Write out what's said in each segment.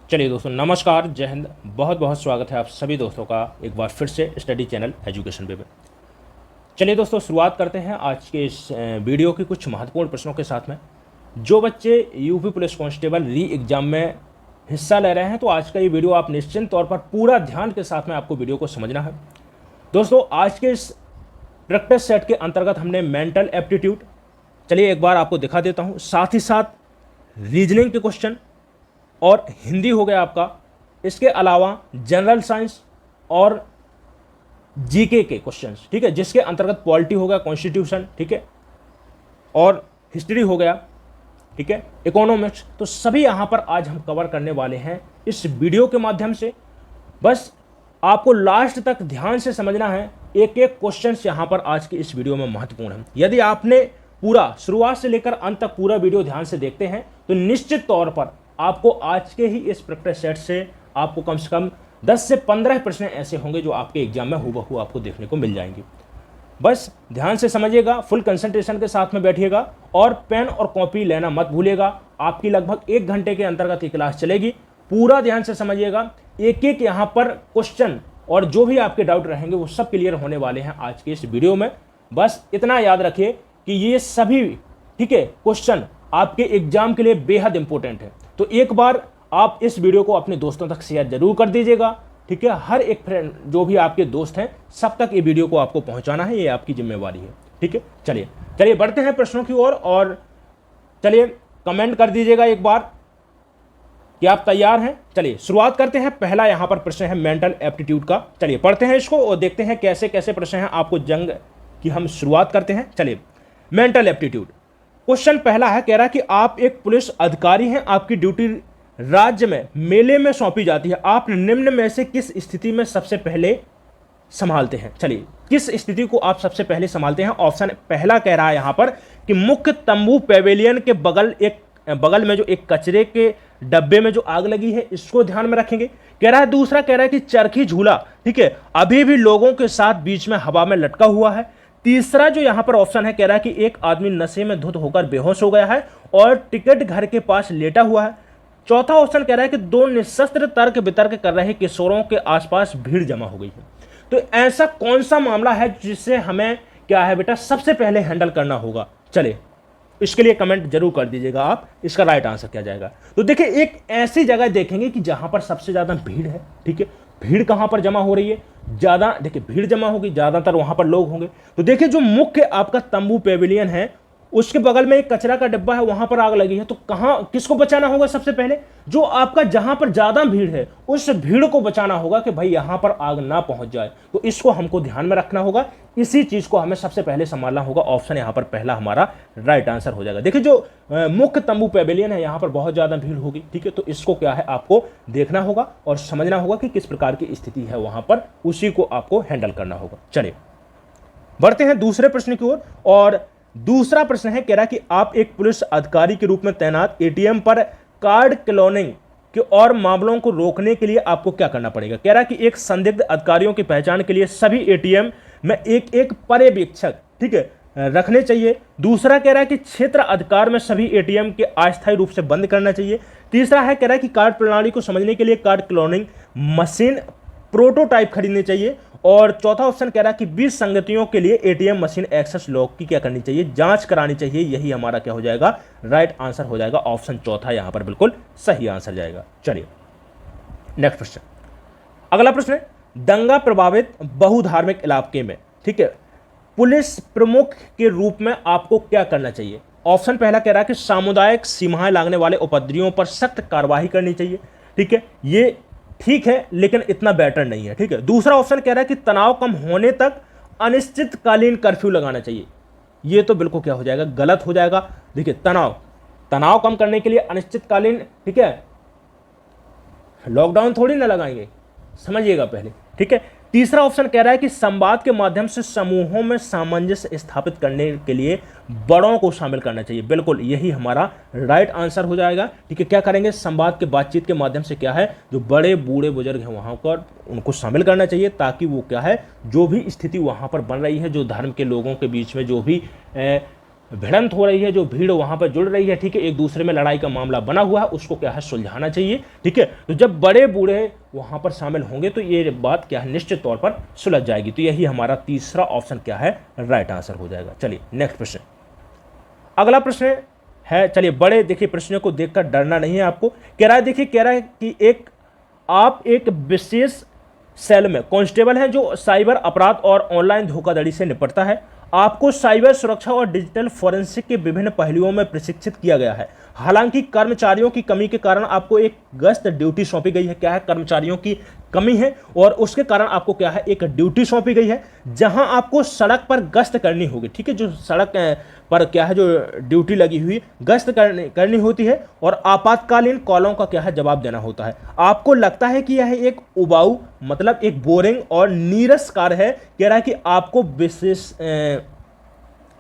चलिए दोस्तों, नमस्कार, जय हिंद। बहुत बहुत स्वागत है आप सभी दोस्तों का एक बार फिर से स्टडी चैनल एजुकेशन पे। चलिए दोस्तों, शुरुआत करते हैं आज के इस वीडियो की कुछ महत्वपूर्ण प्रश्नों के साथ में। जो बच्चे यूपी पुलिस कांस्टेबल री एग्ज़ाम में हिस्सा ले रहे हैं, तो आज का ये वीडियो आप निश्चिंत तौर पर पूरा ध्यान के साथ में आपको वीडियो को समझना है। दोस्तों, आज के इस प्रैक्टिस सेट के अंतर्गत हमने मेंटल एप्टीट्यूड, चलिए एक बार आपको दिखा देता हूँ, साथ ही साथ रीजनिंग के क्वेश्चन और हिंदी हो गया आपका। इसके अलावा जनरल साइंस और जीके के क्वेश्चंस, ठीक है, जिसके अंतर्गत पॉलिटी हो गया, कॉन्स्टिट्यूशन, ठीक है, और हिस्ट्री हो गया, ठीक है, इकोनॉमिक्स। तो सभी यहां पर आज हम कवर करने वाले हैं इस वीडियो के माध्यम से। बस आपको लास्ट तक ध्यान से समझना है, एक एक क्वेश्चंस यहां पर आज की इस वीडियो में महत्वपूर्ण है। यदि आपने पूरा शुरुआत से लेकर अंत तक पूरा वीडियो ध्यान से देखते हैं तो निश्चित तौर पर आपको आज के ही इस प्रैक्टिस सेट से आपको कम से कम 10 से 15 प्रश्न ऐसे होंगे जो आपके एग्जाम में हूबहू आपको देखने को मिल जाएंगे। बस ध्यान से समझिएगा, फुल कंसंट्रेशन के साथ में बैठिएगा और पेन और कॉपी लेना मत भूलिएगा। आपकी लगभग 1 घंटे के अंतर्गत ये क्लास चलेगी। पूरा ध्यान से समझिएगा, एक एक यहाँ पर क्वेश्चन और जो भी आपके डाउट रहेंगे वो सब क्लियर होने वाले हैं आज के इस वीडियो में। बस इतना याद रखिए कि ये सभी, ठीक है, क्वेश्चन आपके एग्जाम के लिए बेहद इंपॉर्टेंट है। तो एक बार आप इस वीडियो को अपने दोस्तों तक शेयर जरूर कर दीजिएगा, ठीक है। हर एक फ्रेंड जो भी आपके दोस्त हैं सब तक ये वीडियो को आपको पहुंचाना है, ये आपकी जिम्मेवारी है, ठीक है। चलिए बढ़ते हैं प्रश्नों की ओर और चलिए कमेंट कर दीजिएगा एक बार कि आप तैयार हैं। चलिए शुरुआत करते हैं। पहला यहां पर प्रश्न है मेंटल एप्टीट्यूड का। चलिए पढ़ते हैं इसको और देखते हैं कैसे कैसे प्रश्न हैं आपको जंग की। हम शुरुआत करते हैं। चलिए, मेंटल एप्टीट्यूड क्वेश्चन पहला है, कह रहा है कि आप एक पुलिस अधिकारी हैं, आपकी ड्यूटी राज्य में मेले में सौंपी जाती है, आप निम्न में से किस स्थिति में सबसे पहले संभालते हैं। चलिए, किस स्थिति को आप सबसे पहले संभालते हैं। ऑप्शन पहला कह रहा है यहां पर कि मुख्य तंबू पेवेलियन के बगल में जो एक कचरे के डब्बे में जो आग लगी है, इसको ध्यान में रखेंगे। कह रहा है दूसरा कह रहा है कि चरखी झूला, ठीक है, अभी भी लोगों के साथ बीच में हवा में लटका हुआ है। तीसरा जो यहां पर ऑप्शन है, कह रहा है कि एक आदमी नशे में धुत होकर बेहोश हो गया है और टिकट घर के पास लेटा हुआ है। चौथा ऑप्शन कह रहा है कि दो निशस्त्र तर्क वितर्क कर रहे किशोरों के आसपास भीड़ जमा हो गई है। तो ऐसा कौन सा मामला है जिसे हमें क्या है बेटा सबसे पहले हैंडल करना होगा। चलिए इसके लिए कमेंट जरूर कर दीजिएगा आप, इसका राइट आंसर क्या जाएगा। तो देखिए, एक ऐसी जगह देखेंगे कि जहां पर सबसे ज्यादा भीड़ है, ठीक है। भीड़ कहां पर जमा हो रही है, ज्यादा, देखिए भीड़ जमा होगी, ज्यादातर वहां पर लोग होंगे। तो देखिए, जो मुख्य आपका तंबू पेविलियन है उसके बगल में एक कचरा का डिब्बा है, वहां पर आग लगी है। तो कहां, किसको बचाना होगा सबसे पहले, जो आपका जहां पर ज्यादा भीड़ है उस भीड़ को बचाना होगा कि भाई यहां पर आग ना पहुंच जाए। तो इसको हमको ध्यान में रखना होगा, इसी चीज को हमें सबसे पहले संभालना होगा। ऑप्शन यहां पर पहला हमारा राइट आंसर हो जाएगा। देखिए, जो मुख्य तंबू पेविलियन है यहां पर बहुत ज्यादा भीड़ होगी, ठीक है। तो इसको क्या है आपको देखना होगा और समझना होगा कि किस प्रकार की स्थिति है वहां पर, उसी को आपको हैंडल करना होगा। चलिए बढ़ते हैं दूसरे प्रश्न की ओर और दूसरा प्रश्न है, कह रहा है कि आप एक पुलिस अधिकारी के रूप में तैनात एटीएम पर कार्ड क्लोनिंग के और मामलों को रोकने के लिए आपको क्या करना पड़ेगा। कह रहा है कि एक संदिग्ध अधिकारियों की पहचान के लिए सभी एटीएम में एक एक पर्यवेक्षक, ठीक है, रखने चाहिए। दूसरा कह रहा है कि क्षेत्र अधिकार में सभी एटीएम के अस्थायी रूप से बंद करना चाहिए। तीसरा है, कह रहा है कि कार्ड प्रणाली को समझने के लिए कार्ड क्लोनिंग मशीन प्रोटोटाइप खरीदनी चाहिए। और चौथा ऑप्शन कह रहा है कि 20 संगतियों के लिए एटीएम मशीन एक्सेस लॉक की क्या करनी चाहिए, जांच करानी चाहिए। यही हमारा क्या हो जाएगा, राइट आंसर हो जाएगा। ऑप्शन चौथा यहां पर बिल्कुल सही आंसर जाएगा। चलिए नेक्स्ट प्रश्न, अगला प्रश्न है, दंगा प्रभावित बहुधार्मिक इलाके में, ठीक है, पुलिस प्रमुख के रूप में आपको क्या करना चाहिए। ऑप्शन पहला कह रहा है कि सामुदायिक सीमाएं लांघने वाले उपद्रवियों पर सख्त कार्रवाई करनी चाहिए, ठीक है, ये ठीक है लेकिन इतना बेटर नहीं है, ठीक है। दूसरा ऑप्शन कह रहा है कि तनाव कम होने तक अनिश्चितकालीन कर्फ्यू लगाना चाहिए। ये तो बिल्कुल क्या हो जाएगा, गलत हो जाएगा। देखिए, तनाव कम करने के लिए अनिश्चितकालीन, ठीक है, लॉकडाउन थोड़ी ना लगाएंगे, समझिएगा पहले, ठीक है। तीसरा ऑप्शन कह रहा है कि संवाद के माध्यम से समूहों में सामंजस्य स्थापित करने के लिए बड़ों को शामिल करना चाहिए। बिल्कुल यही हमारा राइट आंसर हो जाएगा, ठीक है। क्या करेंगे, संवाद के बातचीत के माध्यम से क्या है, जो बड़े बूढ़े बुजुर्ग हैं वहां पर उनको शामिल करना चाहिए, ताकि वो क्या है, जो भी स्थिति वहां पर बन रही है, जो धर्म के लोगों के बीच में जो भी भिड़ंत हो रही है, जो भीड़ वहां पर जुड़ रही है, ठीक है, एक दूसरे में लड़ाई का मामला बना हुआ है, उसको क्या है सुलझाना चाहिए। ठीक है, तो जब बड़े बूढ़े वहां पर शामिल होंगे तो ये बात क्या है निश्चित तौर पर सुलझ जाएगी। तो यही हमारा तीसरा ऑप्शन क्या है राइट आंसर हो जाएगा। चलिए नेक्स्ट प्रश्न, अगला प्रश्न है, चलिए बड़े देखिए प्रश्नों को देखकर डरना नहीं है आपको। कह रहा है, देखिए कह रहा है कि आप एक विशेष सेल में कांस्टेबल हैं जो साइबर अपराध और ऑनलाइन धोखाधड़ी से निपटता है। आपको साइबर सुरक्षा और डिजिटल फोरेंसिक के विभिन्न पहलुओं में प्रशिक्षित किया गया है। हालांकि कर्मचारियों की कमी के कारण आपको एक गश्त ड्यूटी सौंपी गई है। क्या है, कर्मचारियों की कमी है और उसके कारण आपको क्या है एक ड्यूटी सौंपी गई है, जहां आपको सड़क पर गश्त करनी होगी। ठीक है, जो सड़क पर क्या है जो ड्यूटी लगी हुई गश्त करनी होती है और आपातकालीन कॉलों का क्या है जवाब देना होता है। आपको लगता है कि यह एक उबाऊ मतलब एक बोरिंग और नीरस कार्य है। कह रहा है कि आपको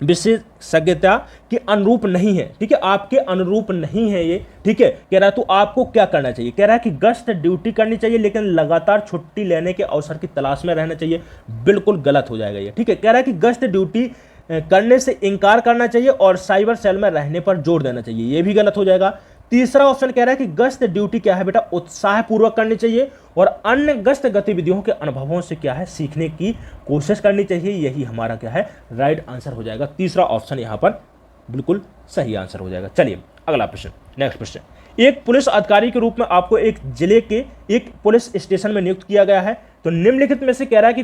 विशेषज्ञता के अनुरूप नहीं है। ठीक है, आपके अनुरूप नहीं है ये। ठीक है, कह रहा है तो आपको क्या करना चाहिए। कह रहा है कि गश्त ड्यूटी करनी चाहिए लेकिन लगातार छुट्टी लेने के अवसर की तलाश में रहना चाहिए। बिल्कुल गलत हो जाएगा ये। ठीक है, कह रहा है कि गश्त ड्यूटी करने से इनकार करना चाहिए और साइबर सेल में रहने पर जोर देना चाहिए। ये भी गलत हो जाएगा। तीसरा ऑप्शन कह रहा है कि गश्त ड्यूटी क्या है बेटा उत्साहपूर्वक करनी चाहिए और अन्य गश्त गतिविधियों के अनुभवों से क्या है सीखने की कोशिश करनी चाहिए। यही हमारा क्या है राइट आंसर हो जाएगा। तीसरा ऑप्शन यहां पर बिल्कुल सही आंसर हो जाएगा। चलिए अगला प्रश्न, नेक्स्ट प्रश्न, एक पुलिस अधिकारी के रूप में आपको एक जिले के एक पुलिस स्टेशन में नियुक्त किया गया है। तो निम्नलिखित में से कह रहा है कि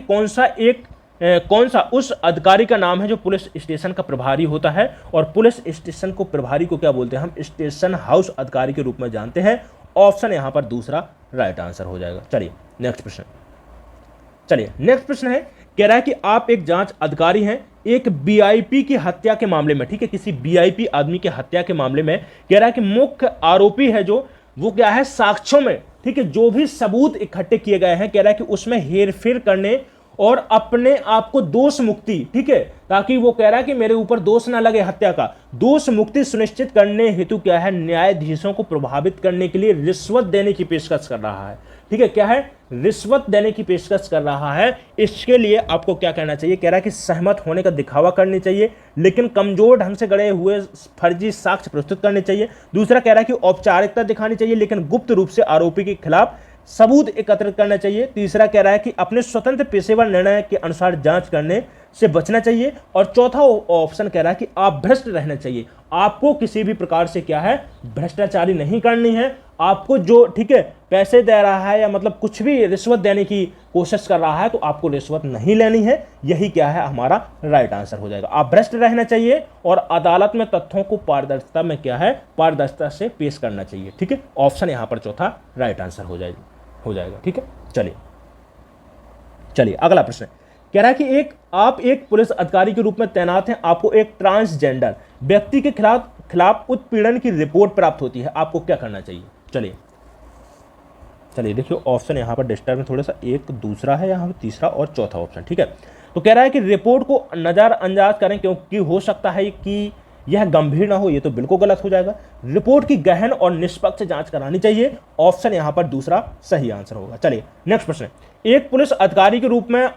कौन सा उस अधिकारी का नाम है जो पुलिस स्टेशन का प्रभारी होता है। और पुलिस स्टेशन को प्रभारी को क्या बोलते हैं, हम स्टेशन हाउस अधिकारी के रूप में जानते हैं। ऑप्शन यहां पर दूसरा राइट आंसर हो जाएगा। चलिए नेक्स्ट प्रश्न है, कह रहा है कि आप एक जांच अधिकारी हैं एक वीआईपी की हत्या के मामले में। ठीक है, किसी वीआईपी आदमी की हत्या के मामले में कह रहा है कि मुख्य आरोपी है जो वो क्या है साक्ष्यों में, ठीक है, जो भी सबूत इकट्ठे किए गए हैं, कह रहा है कि उसमें हेरफेर करने और अपने आप को दोष मुक्ति, ठीक है, ताकि वो कह रहा है कि मेरे ऊपर दोष ना लगे हत्या का, दोष मुक्ति सुनिश्चित करने हेतु क्या है न्यायाधीशों को प्रभावित करने के लिए रिश्वत देने की पेशकश कर रहा है। ठीक है, क्या है रिश्वत देने की पेशकश कर रहा है। इसके लिए आपको क्या कहना चाहिए, कह रहा है कि सहमत होने का दिखावा करनी चाहिए लेकिन कमजोर ढंग से गढ़े हुए फर्जी साक्ष्य प्रस्तुत करने चाहिए। दूसरा कह रहा है कि औपचारिकता दिखानी चाहिए लेकिन गुप्त रूप से आरोपी के खिलाफ सबूत एकत्रित करना चाहिए। तीसरा कह रहा है कि अपने स्वतंत्र पेशेवर निर्णय के अनुसार जांच करने से बचना चाहिए। और चौथा ऑप्शन कह रहा है कि आप भ्रष्ट रहना चाहिए, आपको किसी भी प्रकार से क्या है भ्रष्टाचारी नहीं करनी है। आपको जो ठीक है पैसे दे रहा है या मतलब कुछ भी रिश्वत देने की कोशिश कर रहा है तो आपको रिश्वत नहीं लेनी है। यही क्या है हमारा राइट आंसर हो जाएगा। आप भ्रष्ट रहना चाहिए और अदालत में तथ्यों को पारदर्शिता में क्या है पारदर्शिता से पेश करना चाहिए। ठीक है, ऑप्शन यहां पर चौथा राइट आंसर हो जाएगा। ठीक है, चलिए अगला प्रश्न कह रहा है कि आप एक पुलिस अधिकारी के रूप में तैनात हैं, आपको एक ट्रांसजेंडर व्यक्ति के खिलाफ उत्पीड़न की रिपोर्ट प्राप्त होती है, आपको क्या करना चाहिए। चलिए देखिए ऑप्शन यहां पर डिस्टर्ब में थोड़ा सा एक दूसरा है, यहां पर तीसरा और चौथा ऑप्शन। ठीक है, तो कह रहा है कि रिपोर्ट को नजरअंदाज करें क्योंकि हो सकता है कि यह गंभीर ना हो, ये तो बिल्कुल गलत हो जाएगा। रिपोर्ट की गहन और निष्पक्ष जांच करानी चाहिए, ऑप्शन यहां पर दूसरा सही आंसर होगा। चलिए नेक्स्ट प्रश्न, एक पुलिस अधिकारी के रूप में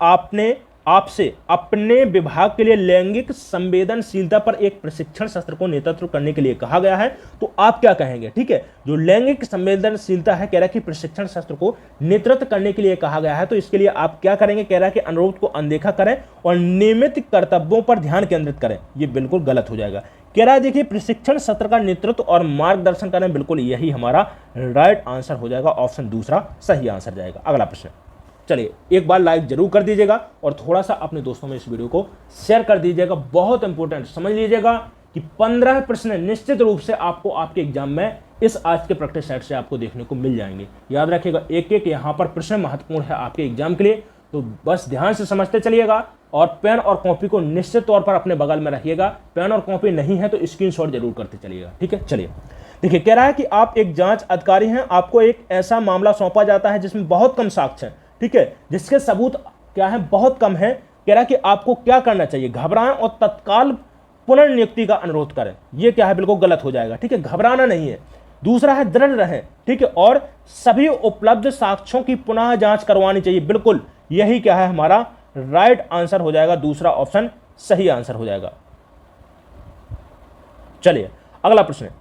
आपसे अपने विभाग के लिए लैंगिक संवेदनशीलता पर एक प्रशिक्षण सत्र को नेतृत्व करने के लिए कहा गया है, तो आप क्या कहेंगे। ठीक है, जो लैंगिक संवेदनशीलता है कह रहा है कि प्रशिक्षण सत्र को नेतृत्व करने के लिए कहा गया है, तो इसके लिए आप क्या करेंगे। कह रहा है कि अनुरोध को अनदेखा करें और नियमित कर्तव्यों पर ध्यान केंद्रित करें, ये बिल्कुल गलत हो जाएगा। कह रहा है देखिए प्रशिक्षण सत्र का नेतृत्व और मार्गदर्शन करें, बिल्कुल यही हमारा राइट आंसर हो जाएगा, ऑप्शन दूसरा सही आंसर जाएगा। अगला प्रश्न, चलिए एक बार लाइक जरूर कर दीजिएगा और थोड़ा सा अपने दोस्तों में इस वीडियो को शेयर कर दीजिएगा। बहुत इंपॉर्टेंट समझ लीजिएगा कि 15 प्रश्न निश्चित रूप से आपको आपके एग्जाम में इस आज के प्रैक्टिस सेट से आपको देखने को मिल जाएंगे। याद रखिएगा एक एक यहाँ पर प्रश्न महत्वपूर्ण है आपके एग्जाम के लिए, तो बस ध्यान से समझते चलिएगा और पेन और कॉपी को निश्चित तौर पर अपने बगल में रखिएगा। पेन और कॉपी नहीं है तो स्क्रीनशॉट जरूर करते चलिएगा। ठीक है, चलिए देखिए कह रहा है कि आप एक जांच अधिकारी हैं, आपको एक ऐसा मामला सौंपा जाता है जिसमें बहुत कम साक्ष्य हैं, ठीक है, जिसके सबूत क्या है बहुत कम है। कह रहा है कि आपको क्या करना चाहिए, घबराएं और तत्काल पुनर्नियुक्ति का अनुरोध करें, ये क्या है बिल्कुल गलत हो जाएगा। ठीक है, घबराना नहीं है। दूसरा है दृढ़ रहें, ठीक है, और सभी उपलब्ध साक्ष्यों की पुनः जांच करवानी चाहिए, बिल्कुल यही क्या है हमारा राइट आंसर हो जाएगा, दूसरा ऑप्शन सही आंसर हो जाएगा। चलिए अगला प्रश्न है,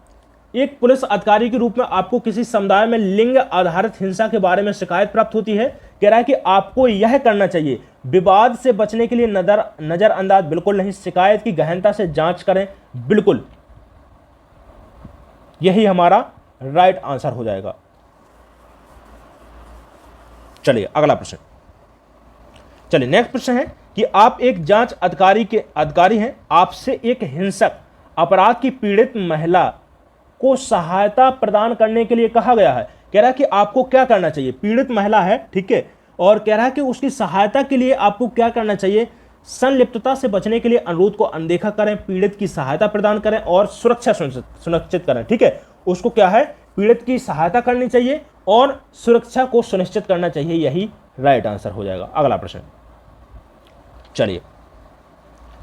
एक पुलिस अधिकारी के रूप में आपको किसी समुदाय में लिंग आधारित हिंसा के बारे में शिकायत प्राप्त होती है। कह रहा है कि आपको यह करना चाहिए, विवाद से बचने के लिए नजरअंदाज बिल्कुल नहीं, शिकायत की गहनता से जांच करें, बिल्कुल। यही हमारा राइट आंसर हो जाएगा। चलिए अगला प्रश्न, चलिए नेक्स्ट प्रश्न है कि आप एक जांच अधिकारी हैं, आपसे एक हिंसक अपराध की पीड़ित महिला को सहायता प्रदान करने के लिए कहा गया है। कह रहा है कि आपको क्या करना चाहिए, पीड़ित महिला है, ठीक है, और कह रहा है कि उसकी सहायता के लिए आपको क्या करना चाहिए, संलिप्तता से बचने के लिए अनुरोध को अनदेखा करें, पीड़ित की सहायता प्रदान करें और सुरक्षा सुनिश्चित करें। ठीक है, उसको क्या है, पीड़ित की सहायता करनी चाहिए और सुरक्षा को सुनिश्चित करना चाहिए, यही राइट आंसर हो जाएगा। अगला प्रश्न, चलिए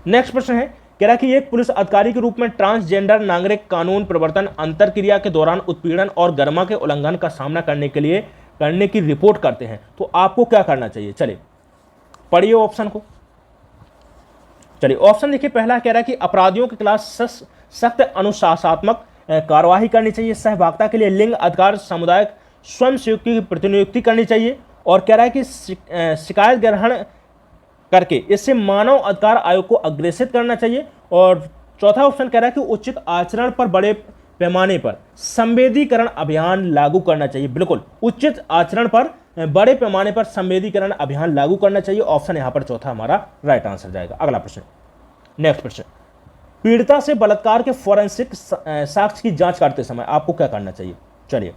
नेक्स्ट प्रश्न है, कह रहा है कि एक पुलिस अधिकारी के रूप में ट्रांसजेंडर नागरिक कानून प्रवर्तन अंतरक्रिया के दौरान उत्पीड़न और गरिमा के उल्लंघन का सामना करने की रिपोर्ट करते हैं, तो आपको क्या करना चाहिए। चलिए पढ़िए ऑप्शन को। चलिए ऑप्शन देखिए, पहला कह रहा है कि अपराधियों के खिलाफ सख्त अनुशासनात्मक कार्यवाही करनी चाहिए, सहभागिता के लिए लिंग अधिकार सामुदायिक स्वयं सेवकी की प्रतिनियुक्ति करनी चाहिए, और कह रहा है कि शिकायत ग्रहण करके इससे मानव अधिकार आयोग को अग्रेसित करना चाहिए, और चौथा ऑप्शन कह रहा है कि उचित आचरण पर बड़े पैमाने पर संवेदीकरण अभियान लागू करना चाहिए, बिल्कुल उचित आचरण पर बड़े पैमाने पर संवेदीकरण अभियान लागू करना चाहिए। ऑप्शन यहां पर चौथा हमारा राइट आंसर जाएगा। अगला प्रश्न, नेक्स्ट प्रश्न, पीड़िता से बलात्कार के फोरेंसिक साक्ष्य की जांच करते समय आपको क्या करना चाहिए। चलिए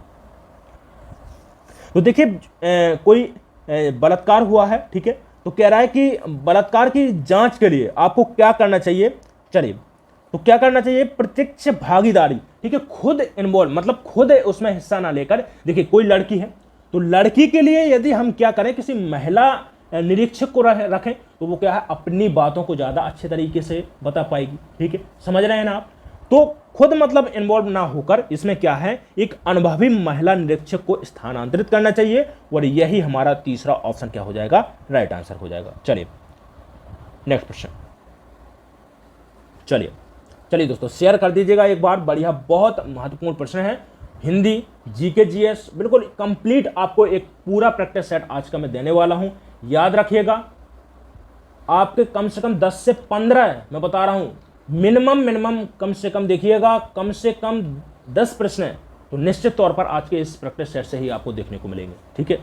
तो देखिए कोई बलात्कार हुआ है, ठीक है, तो कह रहा है कि बलात्कार की जांच के लिए आपको क्या करना चाहिए। चलिए तो क्या करना चाहिए, प्रत्यक्ष भागीदारी, ठीक है, खुद इन्वॉल्व, मतलब खुद उसमें हिस्सा ना लेकर। देखिए कोई लड़की है तो लड़की के लिए यदि हम क्या करें, किसी महिला निरीक्षक को रखें तो वो क्या है, अपनी बातों को ज्यादा अच्छे तरीके से बता पाएगी। ठीक है, समझ रहे हैं ना आप, तो खुद मतलब इन्वॉल्व ना होकर इसमें क्या है, एक अनुभवी महिला निरीक्षक को स्थानांतरित करना चाहिए, और यही हमारा तीसरा ऑप्शन क्या हो जाएगा, राइट आंसर हो जाएगा। चलिए नेक्स्ट प्रश्न, चलिए दोस्तों शेयर कर दीजिएगा एक बार, बढ़िया, बहुत महत्वपूर्ण प्रश्न है, हिंदी, जीके, जीएस, बिल्कुल कंप्लीट आपको एक पूरा प्रैक्टिस सेट आज का मैं देने वाला हूं। याद रखिएगा, आपके कम से कम 10 से 15 मैं बता रहा हूं, मिनिमम कम से कम देखिएगा, कम से कम 10 प्रश्न है, तो निश्चित तौर पर आज के इस प्रैक्टिस सेट से ही आपको देखने को मिलेंगे। ठीक है,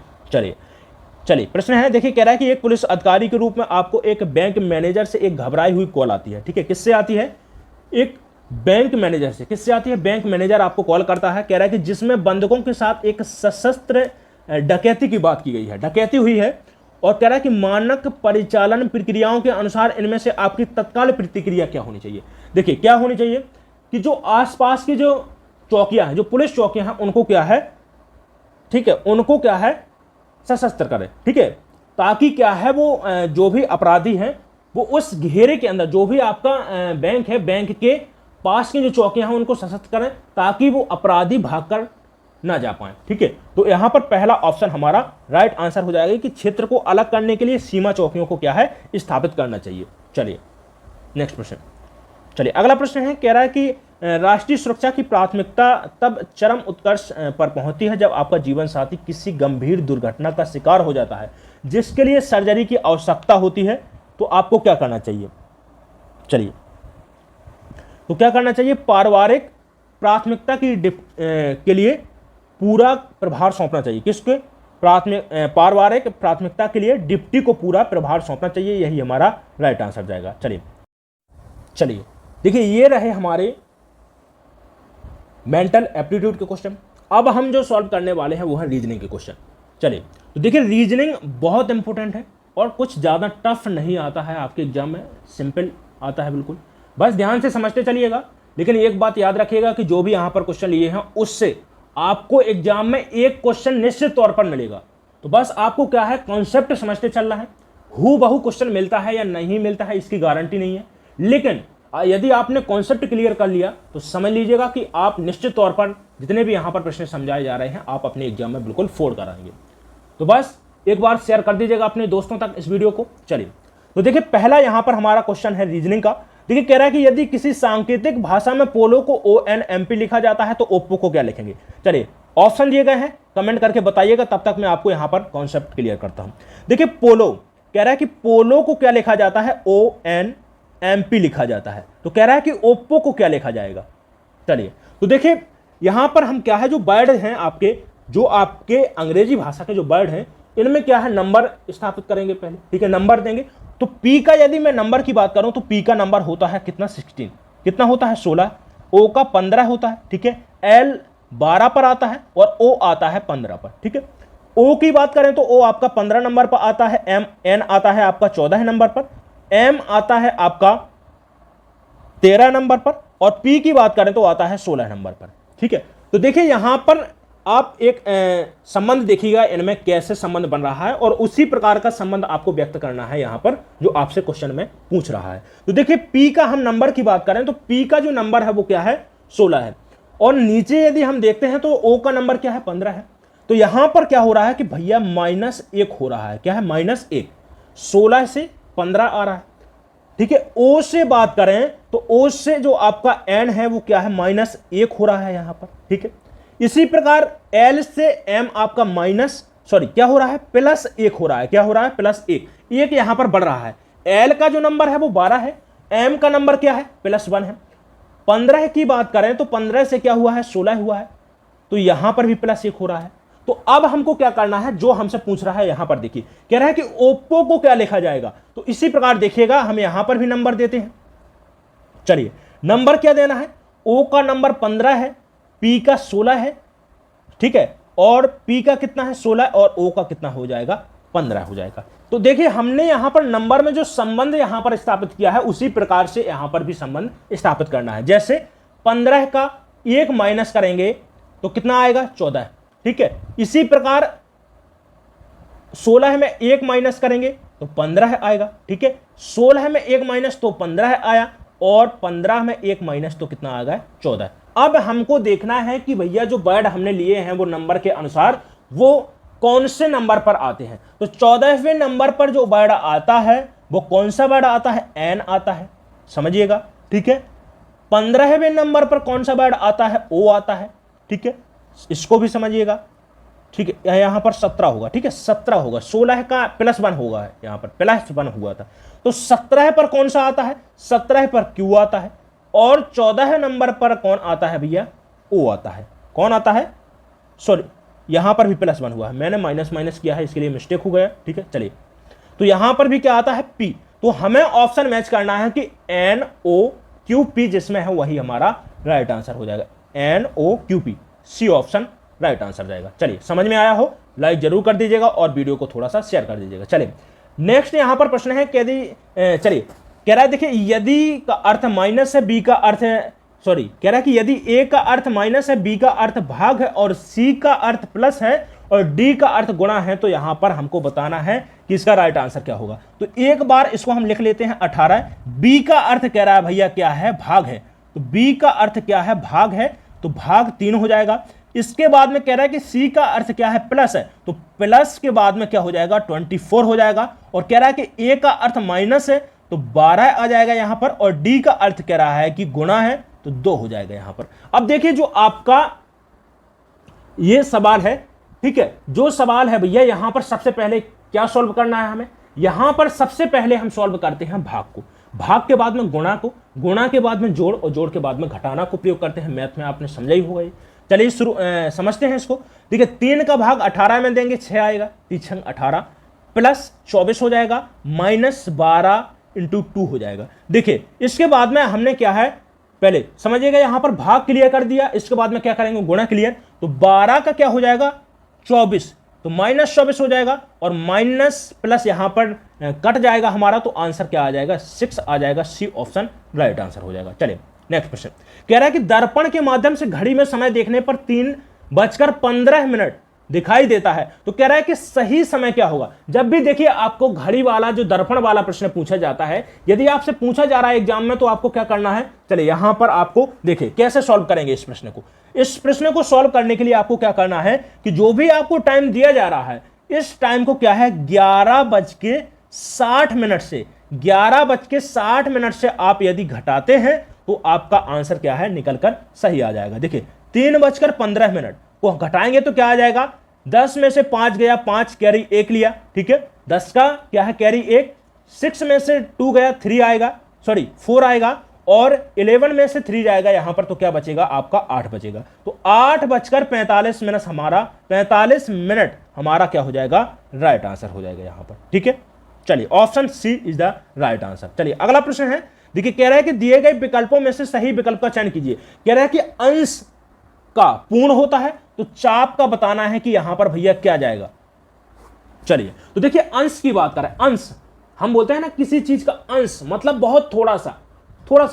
चलिए प्रश्न है, देखिए कह रहा है कि एक पुलिस अधिकारी के रूप में आपको एक बैंक मैनेजर से एक घबराई हुई कॉल आती है। ठीक है, किससे आती है, एक बैंक मैनेजर से, किससे आती है, बैंक मैनेजर आपको कॉल करता है, कह रहा है कि जिसमें बंधकों के साथ एक सशस्त्र डकैती की बात की गई है, डकैती हुई है, और कह रहा है कि मानक परिचालन प्रक्रियाओं के अनुसार इनमें से आपकी तत्काल प्रतिक्रिया क्या होनी चाहिए। देखिए क्या होनी चाहिए कि जो आसपास की जो चौकियां हैं, जो पुलिस चौकियां हैं, उनको क्या है, ठीक है, उनको क्या है, सशस्त्र करें। ठीक है, ताकि क्या है, वो जो भी अपराधी हैं वो उस घेरे के अंदर, जो भी आपका बैंक है, बैंक के पास की जो चौकियां हैं उनको सशस्त्र करें, ताकि वो अपराधी भागकर ना जा पाए। ठीक है, तो यहां पर पहला ऑप्शन हमारा राइट आंसर हो जाएगा कि क्षेत्र को अलग करने के लिए सीमा चौकियों को क्या है, स्थापित करना चाहिए। चलिए नेक्स्ट प्रश्न, चलिए अगला प्रश्न है, कह रहा है कि राष्ट्रीय सुरक्षा की प्राथमिकता तब चरम उत्कर्ष पर पहुंचती है जब आपका जीवन साथी किसी गंभीर दुर्घटना का शिकार हो जाता है जिसके लिए सर्जरी की आवश्यकता होती है, तो आपको क्या करना चाहिए। चलिए तो क्या करना चाहिए, पारिवारिक प्राथमिकता के लिए पूरा प्रभार सौंपना चाहिए, किसके, पारिवारिक प्राथमिकता के लिए डिप्टी को पूरा प्रभार सौंपना चाहिए, यही हमारा राइट आंसर जाएगा। चलिए देखिए ये रहे हमारे मेंटल एप्टीट्यूड के क्वेश्चन। अब हम जो सॉल्व करने वाले हैं वो है रीजनिंग के क्वेश्चन। चलिए तो देखिए रीजनिंग बहुत इंपॉर्टेंट है और कुछ ज़्यादा टफ नहीं आता है आपके एग्जाम में, सिंपल आता है बिल्कुल, बस ध्यान से समझते चलिएगा। लेकिन एक बात याद रखिएगा कि जो भी यहाँ पर क्वेश्चन लिए हैं उससे आपको एग्जाम में एक क्वेश्चन निश्चित तौर पर मिलेगा, तो बस आपको क्या है, कॉन्सेप्ट समझते चलना है। हूबहू क्वेश्चन मिलता है या नहीं मिलता है इसकी गारंटी नहीं है, लेकिन यदि आपने कॉन्सेप्ट क्लियर कर लिया तो समझ लीजिएगा कि आप निश्चित तौर पर जितने भी यहाँ पर प्रश्न समझाए जा रहे हैं आप अपने एग्जाम में बिल्कुल फोड़ कराएंगे। तो बस एक बार शेयर कर दीजिएगा अपने दोस्तों तक इस वीडियो को। चलिए तो देखिए पहला यहाँ पर हमारा क्वेश्चन है रीजनिंग का, देखिए कह रहा है कि यदि किसी सांकेतिक भाषा में पोलो को ONMP लिखा जाता है तो ओप्पो को क्या लिखेंगे। चलिए ऑप्शन दिए गए हैं, कमेंट करके बताइएगा, तब तक मैं आपको यहां पर कॉन्सेप्ट क्लियर करता हूं। देखिए पोलो कह रहा है कि पोलो को क्या लिखा जाता है, ONMP लिखा जाता है। तो कह रहा है कि ओप्पो को क्या लिखा जाएगा। चलिए तो देखिए यहां पर हम क्या है, जो वर्ड हैं आपके, जो आपके अंग्रेजी भाषा के जो वर्ड हैं, इनमें क्या है नंबर स्थापित करेंगे पहले, ठीक है, नंबर देंगे। तो पी का यदि मैं नंबर की बात करूं तो पी का नंबर होता है कितना, 16, कितना होता है 16, ओ का 15 होता है, ठीक है, एल 12 पर आता है और ओ आता है 15 पर, ठीक है। ओ की बात करें तो ओ आपका 15 नंबर पर आता है, एम एन आता है आपका 14 नंबर पर, एम आता है आपका 13 नंबर पर, और पी की बात करें तो आता है 16 नंबर पर, ठीक है। तो देखिए यहां पर आप एक संबंध देखिएगा, इनमें कैसे संबंध बन रहा है, और उसी प्रकार का संबंध आपको व्यक्त करना है यहां पर जो आपसे क्वेश्चन में पूछ रहा है। तो देखिए पी का हम नंबर की बात करें तो पी का जो नंबर है वो क्या है, 16 है, और नीचे यदि हम देखते हैं तो ओ का नंबर क्या है, 15 है। तो यहां पर क्या हो रहा है कि भैया -1 हो रहा है, क्या है -1, 16 से 15 आ रहा है, ठीक है। ओ से बात करें तो ओ से जो आपका एन है वो क्या है, -1 हो रहा है यहां पर, ठीक है। इसी प्रकार एल से एम आपका क्या हो रहा है, +1 हो रहा है, क्या हो रहा है, +1, एक यहां पर बढ़ रहा है। एल का जो नंबर है वो 12 है, एम का नंबर क्या है, +1 है। 15 की बात करें तो 15 से क्या हुआ है, 16 हुआ है, तो यहां पर भी +1 हो रहा है। तो अब हमको क्या करना है, जो हमसे पूछ रहा है यहां पर देखिए, कह रहा है कि ओप्पो को क्या लिखा जाएगा। तो इसी प्रकार देखिएगा हम यहां पर भी नंबर देते हैं। चलिए नंबर क्या देना है, ओ का नंबर 15 है, पी का 16 है, ठीक है, और पी का कितना है 16, और ओ का कितना हो जाएगा, 15 हो जाएगा। तो देखिए हमने यहां पर नंबर में जो संबंध यहां पर स्थापित किया है उसी प्रकार से यहां पर भी संबंध स्थापित करना है। जैसे 15 का 1 माइनस करेंगे तो कितना आएगा, 14, ठीक है। इसी प्रकार 16 में 1 माइनस करेंगे तो 15 आएगा, ठीक है। 16 में 1 माइनस तो 15 आया, और 15 में 1 माइनस तो कितना आ गया, 14। अब हमको देखना है कि भैया जो वर्ड हमने लिए हैं वो नंबर के अनुसार वो कौन से नंबर पर आते हैं। तो 14वें नंबर पर जो वर्ड आता है वो कौन सा वर्ड आता है, एन आता है, समझिएगा, ठीक है। 15वें नंबर पर कौन सा वर्ड आता है, ओ आता है, ठीक है, इसको भी समझिएगा, ठीक है। यहां पर 17 होगा, ठीक है, 17 होगा, 16 का +1 होगा, यहां पर +1 हुआ था। तो 17 पर कौन सा आता है, 17 पर क्यू आता है, और 14 नंबर पर कौन आता है भैया, ओ आता है। कौन आता है, सॉरी यहां पर भी +1 हुआ है, मैंने माइनस किया है, इसके लिए मिस्टेक हो गया, ठीक है। चलिए तो यहां पर भी क्या आता है, पी। तो हमें ऑप्शन मैच करना है कि NOQP जिसमें है वही हमारा राइट आंसर हो जाएगा, NOQP, c option right answer जाएगा। चलिए समझ में आया हो, लाइक जरूर कर दीजिएगा और वीडियो को थोड़ा सा शेयर कर दीजिएगा। चलिए नेक्स्ट यहां पर प्रश्न है, चलिए कह रहा है देखिए यदि का अर्थ माइनस है, बी का अर्थ है, कह रहा है कि यदि ए का अर्थ माइनस है, बी का अर्थ भाग है, और सी का अर्थ प्लस है, और डी का अर्थ गुणा है, तो यहां पर हमको बताना है कि इसका राइट आंसर क्या होगा। तो एक बार इसको हम लिख लेते हैं 18। बी का अर्थ कह रहा है भैया क्या है, भाग है, तो बी का अर्थ क्या है, भाग है, तो भाग 3 हो जाएगा। इसके बाद में कह रहा है कि सी का अर्थ क्या है, प्लस है, तो प्लस के बाद में क्या हो जाएगा, 24 हो जाएगा। और कह रहा है कि ए का अर्थ माइनस है तो 12 आ जाएगा यहां पर, और डी का अर्थ कह रहा है कि गुणा है तो 2 हो जाएगा यहां पर। अब देखिए जो आपका ये सवाल है, ठीक है, जो सवाल है भैया यहां पर सबसे पहले क्या सॉल्व करना है हमें, यहां पर सबसे पहले हम सॉल्व करते हैं भाग को, भाग के बाद में गुणा को, गुणा के बाद में जोड़, और जोड़ के बाद में घटाना को प्रयोग करते हैं। मैथ में आपने समझा ही होगा। चलिए समझते हैं इसको। देखिए 3 का भाग 18 में देंगे 6 आएगा, 3 18 प्लस 24 हो जाएगा, -12 × 2 हो जाएगा। देखिए इसके बाद में हमने क्या है, पहले समझिएगा यहां पर भाग क्लियर कर दिया, इसके बाद में क्या करेंगे, गुणा क्लियर। तो 12 का क्या हो जाएगा, 24, तो -24 हो जाएगा, और माइनस प्लस यहां पर कट जाएगा हमारा, तो आंसर क्या आ जाएगा, 6 आ जाएगा, सी ऑप्शन राइट आंसर हो जाएगा। चलिए नेक्स्ट क्वेश्चन कह रहा है कि दर्पण के माध्यम से घड़ी में समय देखने पर 3:15 दिखाई देता है, तो कह रहा है कि सही समय क्या होगा। जब भी देखिए आपको घड़ी वाला जो दर्पण वाला प्रश्न पूछा जाता है, यदि आपसे पूछा जा रहा है एग्जाम में, तो आपको क्या करना है, चलिए यहां पर आपको देखिए कैसे सॉल्व करेंगे इस प्रश्न को। इस प्रश्न को सॉल्व करने के लिए आपको क्या करना है कि जो भी आपको टाइम दिया जा रहा है, इस टाइम को क्या है 11:60 से 11:60 से आप यदि घटाते हैं तो आपका आंसर क्या है, निकलकर सही आ जाएगा। देखिए 3:15 को घटाएंगे तो क्या आ जाएगा, 10 में से 5 गया, 5 कैरी 1 लिया, ठीक है, 10 का क्या है कैरी 1, 6 में से 2 गया, 3 आएगा, सॉरी 4 आएगा, और 11 में से 3 जाएगा यहां पर, तो क्या बचेगा आपका 8 बचेगा। तो 8:45 हमारा 45 मिनट हमारा क्या हो जाएगा, राइट आंसर हो जाएगा यहां पर, ठीक है। चलिए option c is the right answer. चलिए अगला प्रश्न है, देखिए कह रहा है कि दिए गए विकल्पों में से सही विकल्प का चयन कीजिए। कह रहा है कि अंश का पूर्ण होता है, तो चाप का बताना है कि यहां पर भैया क्या जाएगा। चलिए तो देखिए अंश की बात करें, अंश हम बोलते हैं ना किसी चीज का अंश, मतलब बहुत थोड़ा सा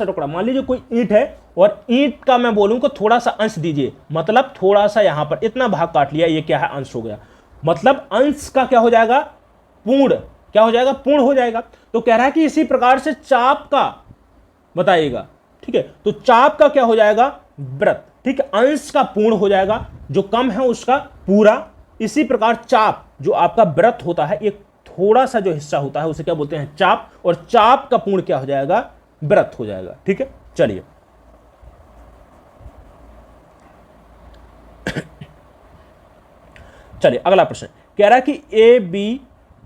टुकड़ा। मान लीजिए कोई ईंट है और ईंट का मैं बोलूं कि थोड़ा सा अंश दीजिए, मतलब थोड़ा सा यहां पर इतना भाग काट लिया, ये क्या है, अंश हो गया। मतलब अंश का क्या हो जाएगा, पूर्ण, क्या हो जाएगा, पूर्ण हो जाएगा। तो कह रहा है कि इसी प्रकार से चाप का बताइएगा, ठीक है। तो चाप का क्या हो जाएगा, वृत्त, ठीक है, अंश का पूर्ण हो जाएगा, जो कम है उसका पूरा। इसी प्रकार चाप जो आपका वृत्त होता है, एक थोड़ा सा जो हिस्सा होता है उसे क्या बोलते हैं, चाप, और चाप का पूर्ण क्या हो जाएगा, वृत्त हो जाएगा, ठीक है। चलिए चलिए अगला प्रश्न कह रहा है कि ए बी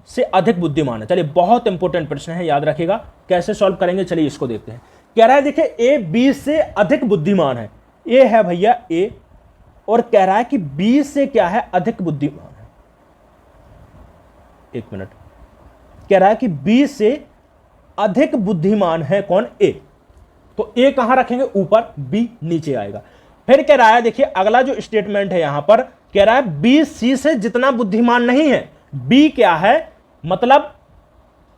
से अधिक बुद्धिमान है। चलिए बहुत इंपॉर्टेंट प्रश्न है, याद रखिएगा, कैसे सॉल्व करेंगे, चलिए इसको देखते हैं। कह रहा है देखिए ए बी से अधिक बुद्धिमान है, ए है भैया ए, और कह रहा है कि बी से क्या है, अधिक बुद्धिमान है। एक मिनट, कह रहा है कि बी से अधिक बुद्धिमान है कौन, ए, तो ए कहां रखेंगे, ऊपर, बी नीचे आएगा। फिर कह रहा है देखिए अगला जो स्टेटमेंट है यहां पर, कह रहा है बी सी से जितना बुद्धिमान नहीं है। बी क्या है, मतलब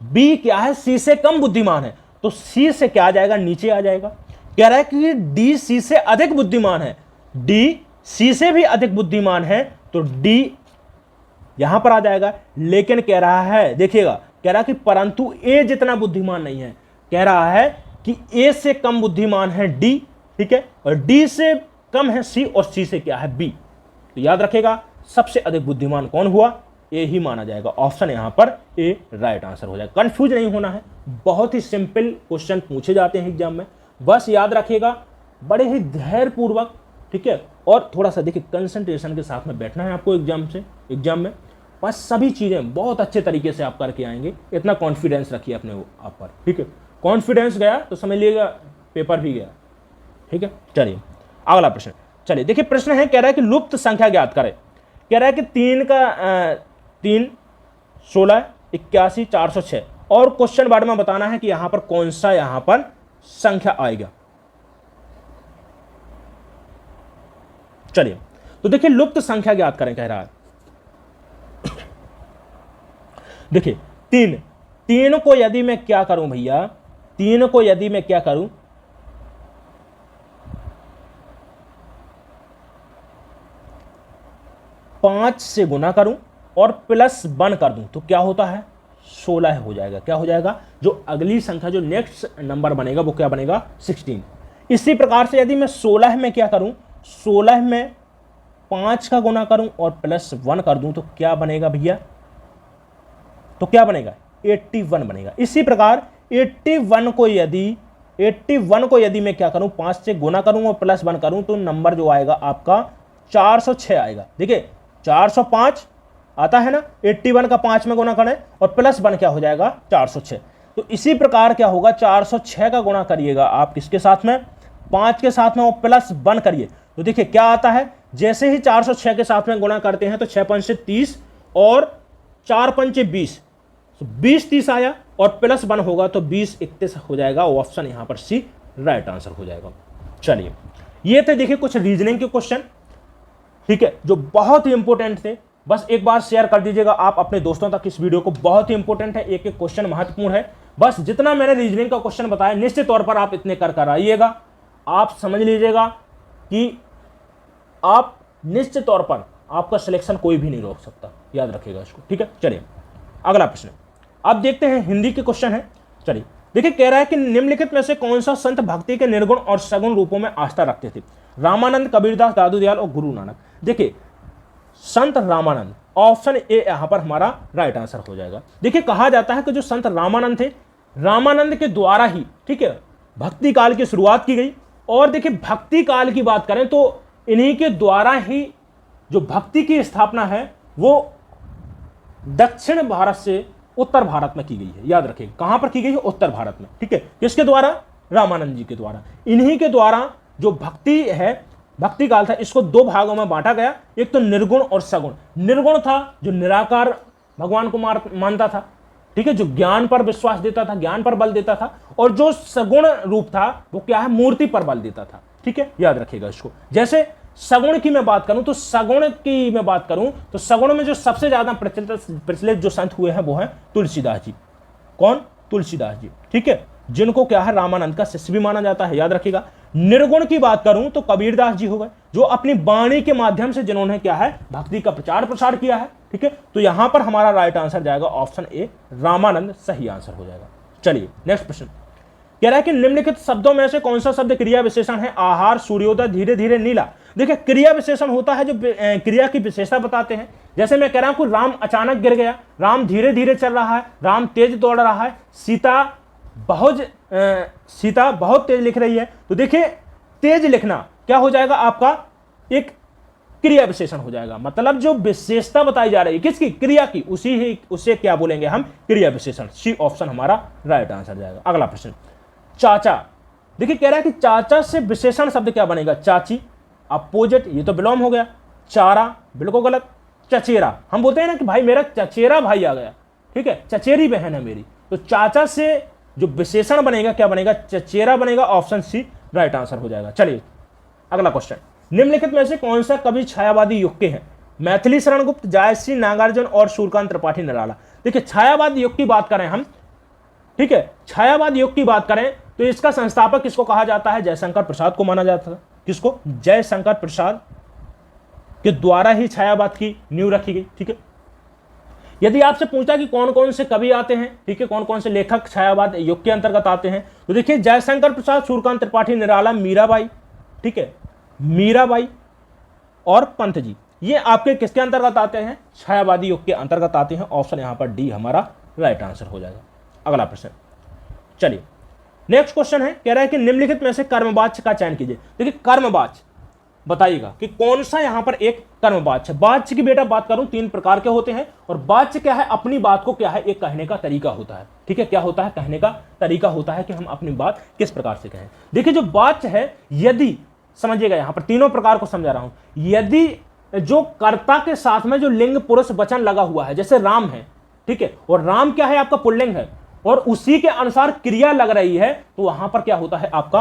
बी क्या है, सी से कम बुद्धिमान है, तो सी से क्या आ जाएगा, नीचे आ जाएगा। कह रहा है कि डी सी से अधिक बुद्धिमान है, डी सी से भी अधिक बुद्धिमान है, तो डी यहां पर आ जाएगा। लेकिन कह रहा है देखिएगा, कह रहा है कि परंतु ए जितना बुद्धिमान नहीं है, कह रहा है कि ए से कम बुद्धिमान है डी, ठीक है, और डी से कम है सी, और सी से क्या है, बी। तो याद रखेगा सबसे अधिक बुद्धिमान कौन हुआ, ए ही माना जाएगा। ऑप्शन यहां पर ए राइट आंसर हो जाएगा। कंफ्यूज नहीं होना है, बहुत ही सिंपल क्वेश्चन पूछे जाते हैं एग्जाम में, बस याद रखिएगा, बड़े ही धैर्य पूर्वक, ठीक है, और थोड़ा सा देखिए कंसंट्रेशन के साथ में बैठना है आपको एग्जाम में, बस सभी चीजें बहुत अच्छे तरीके से आप करके आएंगे। इतना कॉन्फिडेंस रखिए अपने आप पर, ठीक है। कॉन्फिडेंस गया तो समझ लीजिएगा पेपर भी गया, ठीक है। चलिए अगला प्रश्न, चलिए देखिए प्रश्न है, कह रहा है कि लुप्त संख्या ज्ञात करें। कह रहा है कि 3 16 81 406, और क्वेश्चन बारे में बताना है कि यहां पर कौन सा यहां पर संख्या आएगा। चलिए तो देखिए लुप्त संख्या ज्ञात करें, कह रहा है देखिए 3 को यदि मैं क्या करूं भैया, 3 को यदि मैं क्या करूं, 5 से गुना करूं और +1 कर दूं, तो क्या होता है, 16 हो जाएगा। क्या हो जाएगा, जो अगली संख्या, जो नेक्स्ट नंबर बनेगा वो क्या बनेगा, 16। इसी प्रकार से यदि मैं 16 में क्या करूं, 16 में 5 का गुना करूं और +1 कर दूं, तो क्या बनेगा भैया, तो क्या बनेगा, 81 बनेगा। इसी प्रकार 81 को यदि मैं क्या करूं, 5 से गुना करूं और +1 करूं, तो नंबर जो आएगा आपका 406 आएगा। देखिए 405 आता है ना, 81 का 5 में गुना करें और +1 क्या हो जाएगा, 406। तो इसी प्रकार क्या होगा, 406 का गुना करिएगा आप किसके साथ में, 5 के साथ में, और +1 करिए, तो देखिए क्या आता है, जैसे ही 406 के साथ में गुणा करते हैं तो 6 पंचे 30 और 4 पंचे 20, तो 20 30 आया, और +1 होगा तो 20 31 हो जाएगा। ऑप्शन यहां पर सी राइट आंसर हो जाएगा। चलिए ये थे देखिए कुछ रीजनिंग के क्वेश्चन, ठीक है, जो बहुत ही इंपॉर्टेंट थे। बस एक बार शेयर कर दीजिएगा आप अपने दोस्तों तक इस वीडियो को, बहुत ही इंपॉर्टेंट है, एक एक क्वेश्चन महत्वपूर्ण है। बस जितना मैंने रीजनिंग का क्वेश्चन बताया, निश्चित तौर पर आप इतने कर आइएगा, आप समझ लीजिएगा कि आप निश्चित तौर पर आपका सिलेक्शन कोई भी नहीं रोक सकता, याद रखिएगा इसको, ठीक है। चलिए अगला प्रश्न, अब देखते हैं हिंदी के क्वेश्चन है। चलिए देखिए कह रहा है कि निम्नलिखित में से कौन सा संत भक्ति के निर्गुण और सगुण रूपों में आस्था रखते थे, रामानंद, कबीरदास, दादू दयाल और गुरु नानक। देखिए संत रामानंद, ऑप्शन ए यहां पर हमारा राइट आंसर हो जाएगा। देखिए कहा जाता है कि जो संत रामानंद थे रामानंद के द्वारा ही, ठीक है, भक्ति काल की शुरुआत की गई। और देखिए भक्ति काल की बात करें तो इन्हीं के द्वारा ही जो भक्ति की स्थापना है वो दक्षिण भारत से उत्तर भारत में की गई है। याद रखिए कहां पर की गई है, उत्तर भारत में, ठीक है। किसके द्वारा, रामानंद जी के द्वारा। इन्हीं के द्वारा जो भक्ति है, भक्ति काल था, इसको दो भागों में बांटा गया। एक तो निर्गुण और सगुण। निर्गुण था जो निराकार भगवान को मानता था, ठीक है, जो ज्ञान पर विश्वास देता था, ज्ञान पर बल देता था। और जो सगुण रूप था वो क्या है, मूर्ति पर बल देता था, ठीक है, याद रखिएगा इसको। जैसे सगुण की मैं बात करूं तो सगुण में जो सबसे ज्यादा प्रचलित जो संत हुए हैं वो हैं तुलसीदास जी। कौन, तुलसीदास जी, ठीक है, जिनको क्या है रामानंद का शिष्य भी माना जाता है, याद रखिएगा। निर्गुण की बात करूं तो कबीरदास जी हो गए, जो अपनी वाणी के माध्यम से जिन्होंने क्या है भक्ति का प्रचार प्रसार किया है, ठीक है। तो यहां पर हमारा राइट आंसर जाएगा ऑप्शन ए, रामानंद सही आंसर हो जाएगा। चलिए नेक्स्ट प्रश्न कह रहा है कि निम्नलिखित शब्दों में से कौन सा शब्द क्रिया विशेषण है, आहार, सूर्योदय, धीरे धीरे, नीला। देखिए क्रिया विशेषण होता है जो क्रिया की विशेषता बताते हैं। जैसे मैं कह रहा हूं कि राम अचानक गिर गया, राम धीरे धीरे चल रहा है, राम तेज दौड़ रहा है, सीता बहुत तेज लिख रही है। तो देखिए तेज लिखना क्या हो जाएगा आपका, एक क्रिया विशेषण हो जाएगा। मतलब जो विशेषता बताई जा रही है किसकी, क्रिया की, उसे क्या बोलेंगे हम, क्रिया विशेषण। सी ऑप्शन हमारा राइट आंसर जाएगा। अगला प्रश्न चाचा। देखिए कह रहा है कि चाचा से विशेषण शब्द क्या बनेगा, चाची, अपोजिट, ये तो विलोम हो गया। चारा बिल्कुल गलत। चचेरा, हम बोलते हैं ना कि भाई मेरा चचेरा भाई आ गया, ठीक है, चचेरी बहन है मेरी। तो चाचा से जो विशेषण बनेगा क्या बनेगा, चचेरा बनेगा। ऑप्शन सी राइट आंसर हो जाएगा। चलिए अगला क्वेश्चन, निम्नलिखित में से कौन सा कवि छायावादी युग के हैं, मैथिली शरण गुप्त, जायसी, नागार्जुन और सूर्यकांत त्रिपाठी निराला। देखिए छायावाद युग की बात करें हम, ठीक है, छायावाद युग की बात करें तो इसका संस्थापक किसको कहा जाता है, जयशंकर प्रसाद को माना जाता था। किसको, जयशंकर प्रसाद के द्वारा ही छायावाद की नींव रखी गई, ठीक है। यदि आपसे पूछता कि कौन कौन से कवि आते हैं, ठीक है, कौन कौन से लेखक छायावाद युग के अंतर्गत आते हैं, तो देखिए जयशंकर प्रसाद, सूर्यकांत त्रिपाठी निराला, मीराबाई, ठीक है, मीराबाई और पंत जी, ये आपके किसके अंतर्गत आते हैं, छायावादी युग के अंतर्गत आते हैं। ऑप्शन यहां पर डी हमारा राइट आंसर हो जाएगा। अगला प्रश्न, चलिए नेक्स्ट क्वेश्चन है, कह रहा है कि निम्नलिखित में से कर्मवाच्य का चयन कीजिए। देखिए कर्मवाच्य बताइएगा कि कौन सा यहां पर एक कर्मवाच्य। वाच्य की बेटा बात करूं तीन प्रकार के होते हैं, और वाच्य क्या है, अपनी बात को क्या है, एक कहने का तरीका होता है, ठीक है, क्या होता है, कहने का तरीका होता है कि हम अपनी बात किस प्रकार से कहें। देखिए जो वाच्य है, यदि समझिएगा यहां पर तीनों प्रकार को समझा रहा हूं, यदि जो कर्ता के साथ में जो लिंग पुरुष वचन लगा हुआ है, जैसे राम है, ठीक है, और राम क्या है आपका पुल्लिंग है, और उसी के अनुसार क्रिया लग रही है, तो वहां पर क्या होता है आपका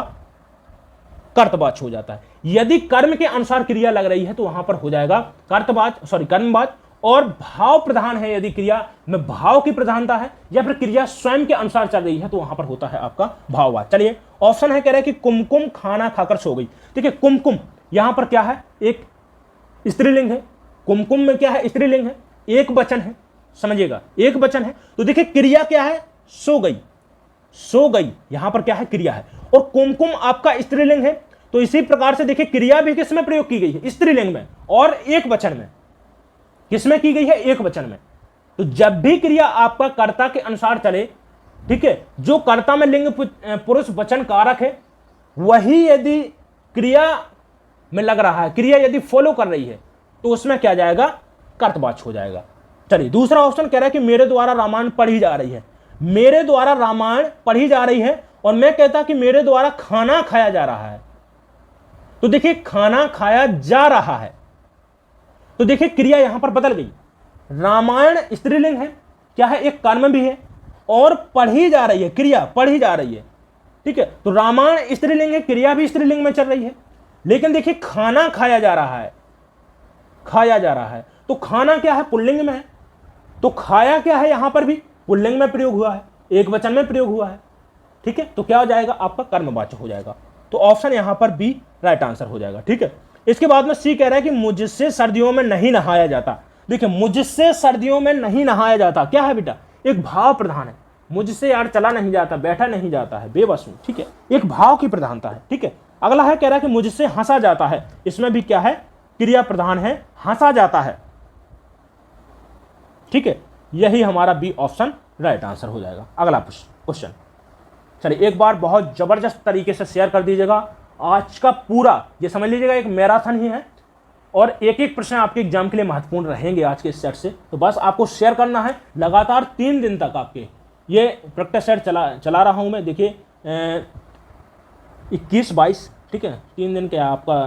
कर्तवाच्य हो जाता है। यदि कर्म के अनुसार क्रिया लग रही है तो वहां पर हो जाएगा कर्मवाच्य। और भाव प्रधान है, यदि क्रिया में भाव की प्रधानता है या फिर क्रिया स्वयं के अनुसार चल रही है तो वहां पर होता है आपका भाववाच्य। चलिए ऑप्शन है, कह रहे हैं कि कुमकुम खाना खाकर सो गई। देखिए कुमकुम यहां पर क्या है, एक स्त्रीलिंग है, कुमकुम में क्या है, स्त्रीलिंग है, एक वचन है, समझिएगा एक वचन है। तो देखिए क्रिया क्या है, सो गई, सो गई यहां पर क्या है, क्रिया है, और कुमकुम आपका स्त्रीलिंग है। तो इसी प्रकार से देखिए क्रिया भी किसमें प्रयोग की गई है, स्त्रीलिंग में, और एक वचन में। किसमें की गई है, एक वचन में। तो जब भी क्रिया आपका कर्ता के अनुसार चले, ठीक है, जो कर्ता में लिंग पुरुष वचन कारक है वही यदि क्रिया में लग रहा है, क्रिया यदि फॉलो कर रही है तो उसमें क्या जाएगा, कर्तवाच्य हो जाएगा। चलिए दूसरा ऑप्शन कह रहा है कि मेरे द्वारा रामायण पढ़ी जा रही है। मेरे द्वारा रामायण पढ़ी जा रही है और मैं कहता कि मेरे द्वारा खाना खाया जा रहा है, तो देखिए खाना खाया जा रहा है, तो देखिए क्रिया यहां पर बदल गई। रामायण स्त्रीलिंग है, क्या है, एक कर्म भी है, और पढ़ी जा रही है, क्रिया पढ़ी जा रही है, ठीक है। तो रामायण स्त्रीलिंग है, क्रिया भी स्त्रीलिंग में चल रही है, लेकिन देखिए खाना खाया जा रहा है, खाया जा रहा है, तो खाना क्या है, पुल्लिंग में है, तो खाया क्या है, यहां पर भी पुल्लिंग में प्रयोग हुआ है, एक वचन में प्रयोग हुआ है, ठीक है। तो क्या हो जाएगा, आपका कर्मवाच्य हो जाएगा। तो ऑप्शन यहां पर बी राइट आंसर हो जाएगा, ठीक है। इसके बाद में सी कह रहा है कि मुझसे सर्दियों में नहीं नहाया जाता। देखिए मुझसे सर्दियों में नहीं नहाया जाता, क्या है बेटा, एक भाव प्रधान है। मुझसे यार चला नहीं जाता, बैठा नहीं जाता है, बेबस हूं, ठीक है, एक भाव की प्रधानता है, ठीक है। अगला है, कह रहा है कि मुझसे हंसा जाता है, इसमें भी क्या है, क्रिया प्रधान है, हंसा जाता है, ठीक है। यही हमारा बी ऑप्शन राइट आंसर हो जाएगा। अगला क्वेश्चन, चलिए एक बार बहुत ज़बरदस्त तरीके से शेयर कर दीजिएगा। आज का पूरा ये समझ लीजिएगा एक मैराथन ही है और एक एक प्रश्न आपके एग्जाम के लिए महत्वपूर्ण रहेंगे आज के इस सेट से। तो बस आपको शेयर करना है लगातार 3 दिन तक। आपके ये प्रैक्टिस सेट चला रहा हूँ मैं। देखिए 21-22 ठीक है, 3 दिन के आपका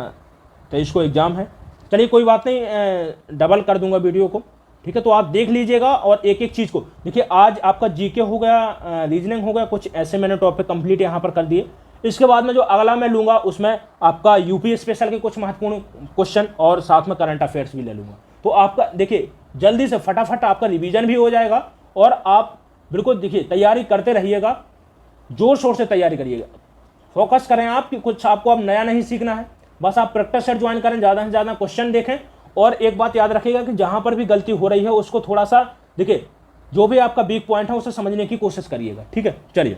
23 को एग्ज़ाम है। चलिए कोई बात नहीं, डबल कर दूंगा वीडियो को, ठीक है। तो आप देख लीजिएगा और एक एक चीज़ को देखिए। आज आपका जीके हो गया, रीजनिंग हो गया, कुछ ऐसे मैंने टॉपिक कंप्लीट यहाँ पर कर दिए। इसके बाद में जो अगला मैं लूँगा उसमें आपका यूपी स्पेशल के कुछ महत्वपूर्ण क्वेश्चन और साथ में करंट अफेयर्स भी ले लूँगा। तो आपका देखिए जल्दी से फटाफट आपका रिवीजन भी हो जाएगा और आप बिल्कुल देखिए तैयारी करते रहिएगा, जोर शोर से तैयारी करिएगा। फोकस करें आप कि कुछ आपको अब नया नहीं सीखना है, बस आप प्रैक्टिस सेट ज्वाइन करें, ज़्यादा से ज़्यादा क्वेश्चन देखें। और एक बात याद रखिएगा कि जहाँ पर भी गलती हो रही है उसको थोड़ा सा देखिए, जो भी आपका वीक पॉइंट है उसे समझने की कोशिश करिएगा, ठीक है। चलिए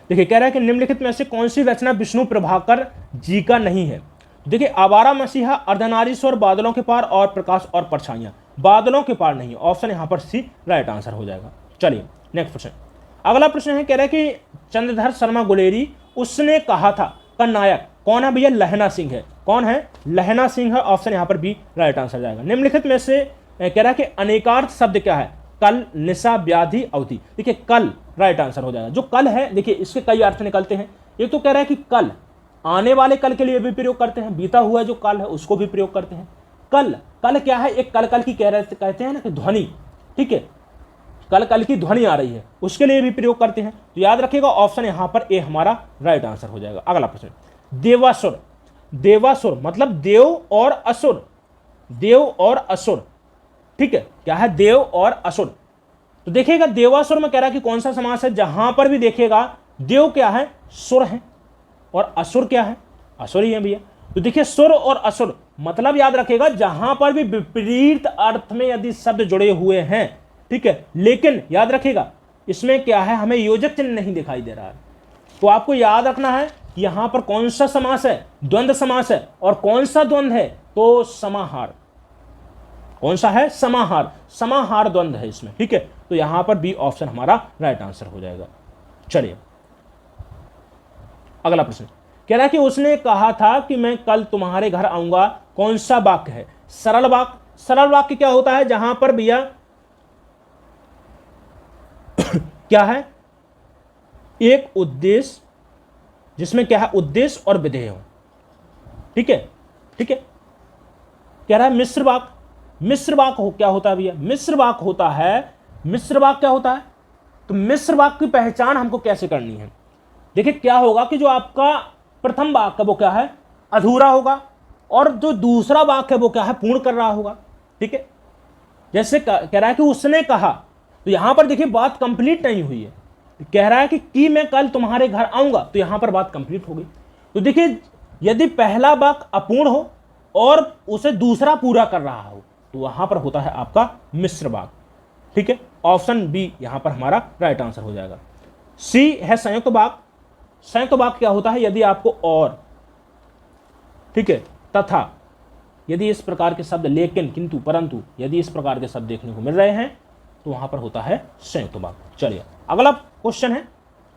देखिए कह रहा है कि निम्नलिखित में से कौन सी रचना विष्णु प्रभाकर जी का नहीं है। देखिए आवारा मसीहा, अर्धनारीश्वर, बादलों के पार और प्रकाश और परछाइयां। बादलों के पार नहीं, ऑप्शन यहाँ पर सी राइट आंसर हो जाएगा। चलिए नेक्स्ट प्रश्न, अगला प्रश्न है, कह रहा है कि चंद्रधर शर्मा गुलेरी उसने कहा था का नायक कौन है भैया? लहना सिंह है। कौन है? लहना सिंह है, ऑप्शन यहाँ पर बी राइट आंसर जाएगा। निम्नलिखित में से कह रहा है कि अनेकार्थ शब्द क्या है? कल, निशा, व्याधि, अवधि। देखिए कल राइट आंसर हो जाएगा। जो कल है देखिए इसके कई अर्थ निकलते हैं। एक तो कह रहा है कि कल आने वाले कल के लिए भी प्रयोग करते हैं, बीता हुआ जो कल है उसको भी प्रयोग करते हैं। कल, कल क्या है? एक कल कल की कहते हैं ना कि ध्वनि, ठीक है, कल कल की ध्वनि आ रही है उसके लिए भी प्रयोग करते हैं। तो याद रखिएगा ऑप्शन यहाँ पर ए हमारा राइट आंसर हो जाएगा। अगला प्रश्न, देवासुर। देवासुर मतलब देव और असुर, देव और असुर, ठीक है। क्या है? देव और असुर। तो देखिएगा देवासुर में कह रहा है कि कौन सा समास है? जहां पर भी देखिएगा देव क्या है? सुर है, और असुर क्या है? असुर ही है भैया। तो देखिए सुर और असुर मतलब याद रखिएगा जहां पर भी विपरीत अर्थ में यदि शब्द जुड़े हुए हैं, ठीक है, लेकिन याद रखिएगा इसमें क्या है? हमें योजक चिन्ह नहीं दिखाई दे रहा है। तो आपको याद रखना है कि यहां पर कौन सा समास है? द्वंद्व समास है। और कौन सा द्वंद्व है? तो समाहार। कौन सा है? समाहार। समाहार द्वंद्व है इसमें, ठीक है। तो यहां पर बी ऑप्शन हमारा राइट आंसर हो जाएगा। चलिए अगला प्रश्न, कह रहा है कि उसने कहा था कि मैं कल तुम्हारे घर आऊंगा। कौन सा वाक्य है? सरल वाक्य। सरल वाक्य क्या होता है? जहां पर भैया क्या है? एक उद्देश्य, जिसमें क्या है? उद्देश्य और विधेय हो, ठीक है, ठीक है। कह रहा है मिश्र वाक्य। मिश्र वाक्य क्या होता है भैया? मिश्र वाक्य होता है, मिश्र वाक्य क्या होता है? तो मिश्र वाक्य की पहचान हमको कैसे करनी है? देखिए क्या होगा कि जो आपका प्रथम वाक्य वो क्या है? अधूरा होगा, और जो दूसरा वाक्य है वो क्या है? पूर्ण कर रहा होगा, ठीक है। जैसे कह रहा है कि उसने कहा, तो यहां पर देखिए बात कंप्लीट नहीं हुई है। कह रहा है कि मैं कल तुम्हारे घर आऊंगा, तो यहां पर बात कंप्लीट हो गई। तो देखिए यदि पहला वाक्य अपूर्ण हो और उसे दूसरा पूरा कर रहा हो तो वहां पर होता है आपका मिश्र वाक्य, ठीक है। ऑप्शन बी यहां पर हमारा राइट आंसर हो जाएगा। सी है संयुक्त वाक्य। संयुक्त वाक्य क्या होता है? यदि आपको और, ठीक है, तथा, यदि इस प्रकार के शब्द, लेकिन, किंतु, परंतु, यदि इस प्रकार के शब्द देखने को मिल रहे हैं तो वहां पर होता है संयुक्त वाक्य। चलिए अगला क्वेश्चन है।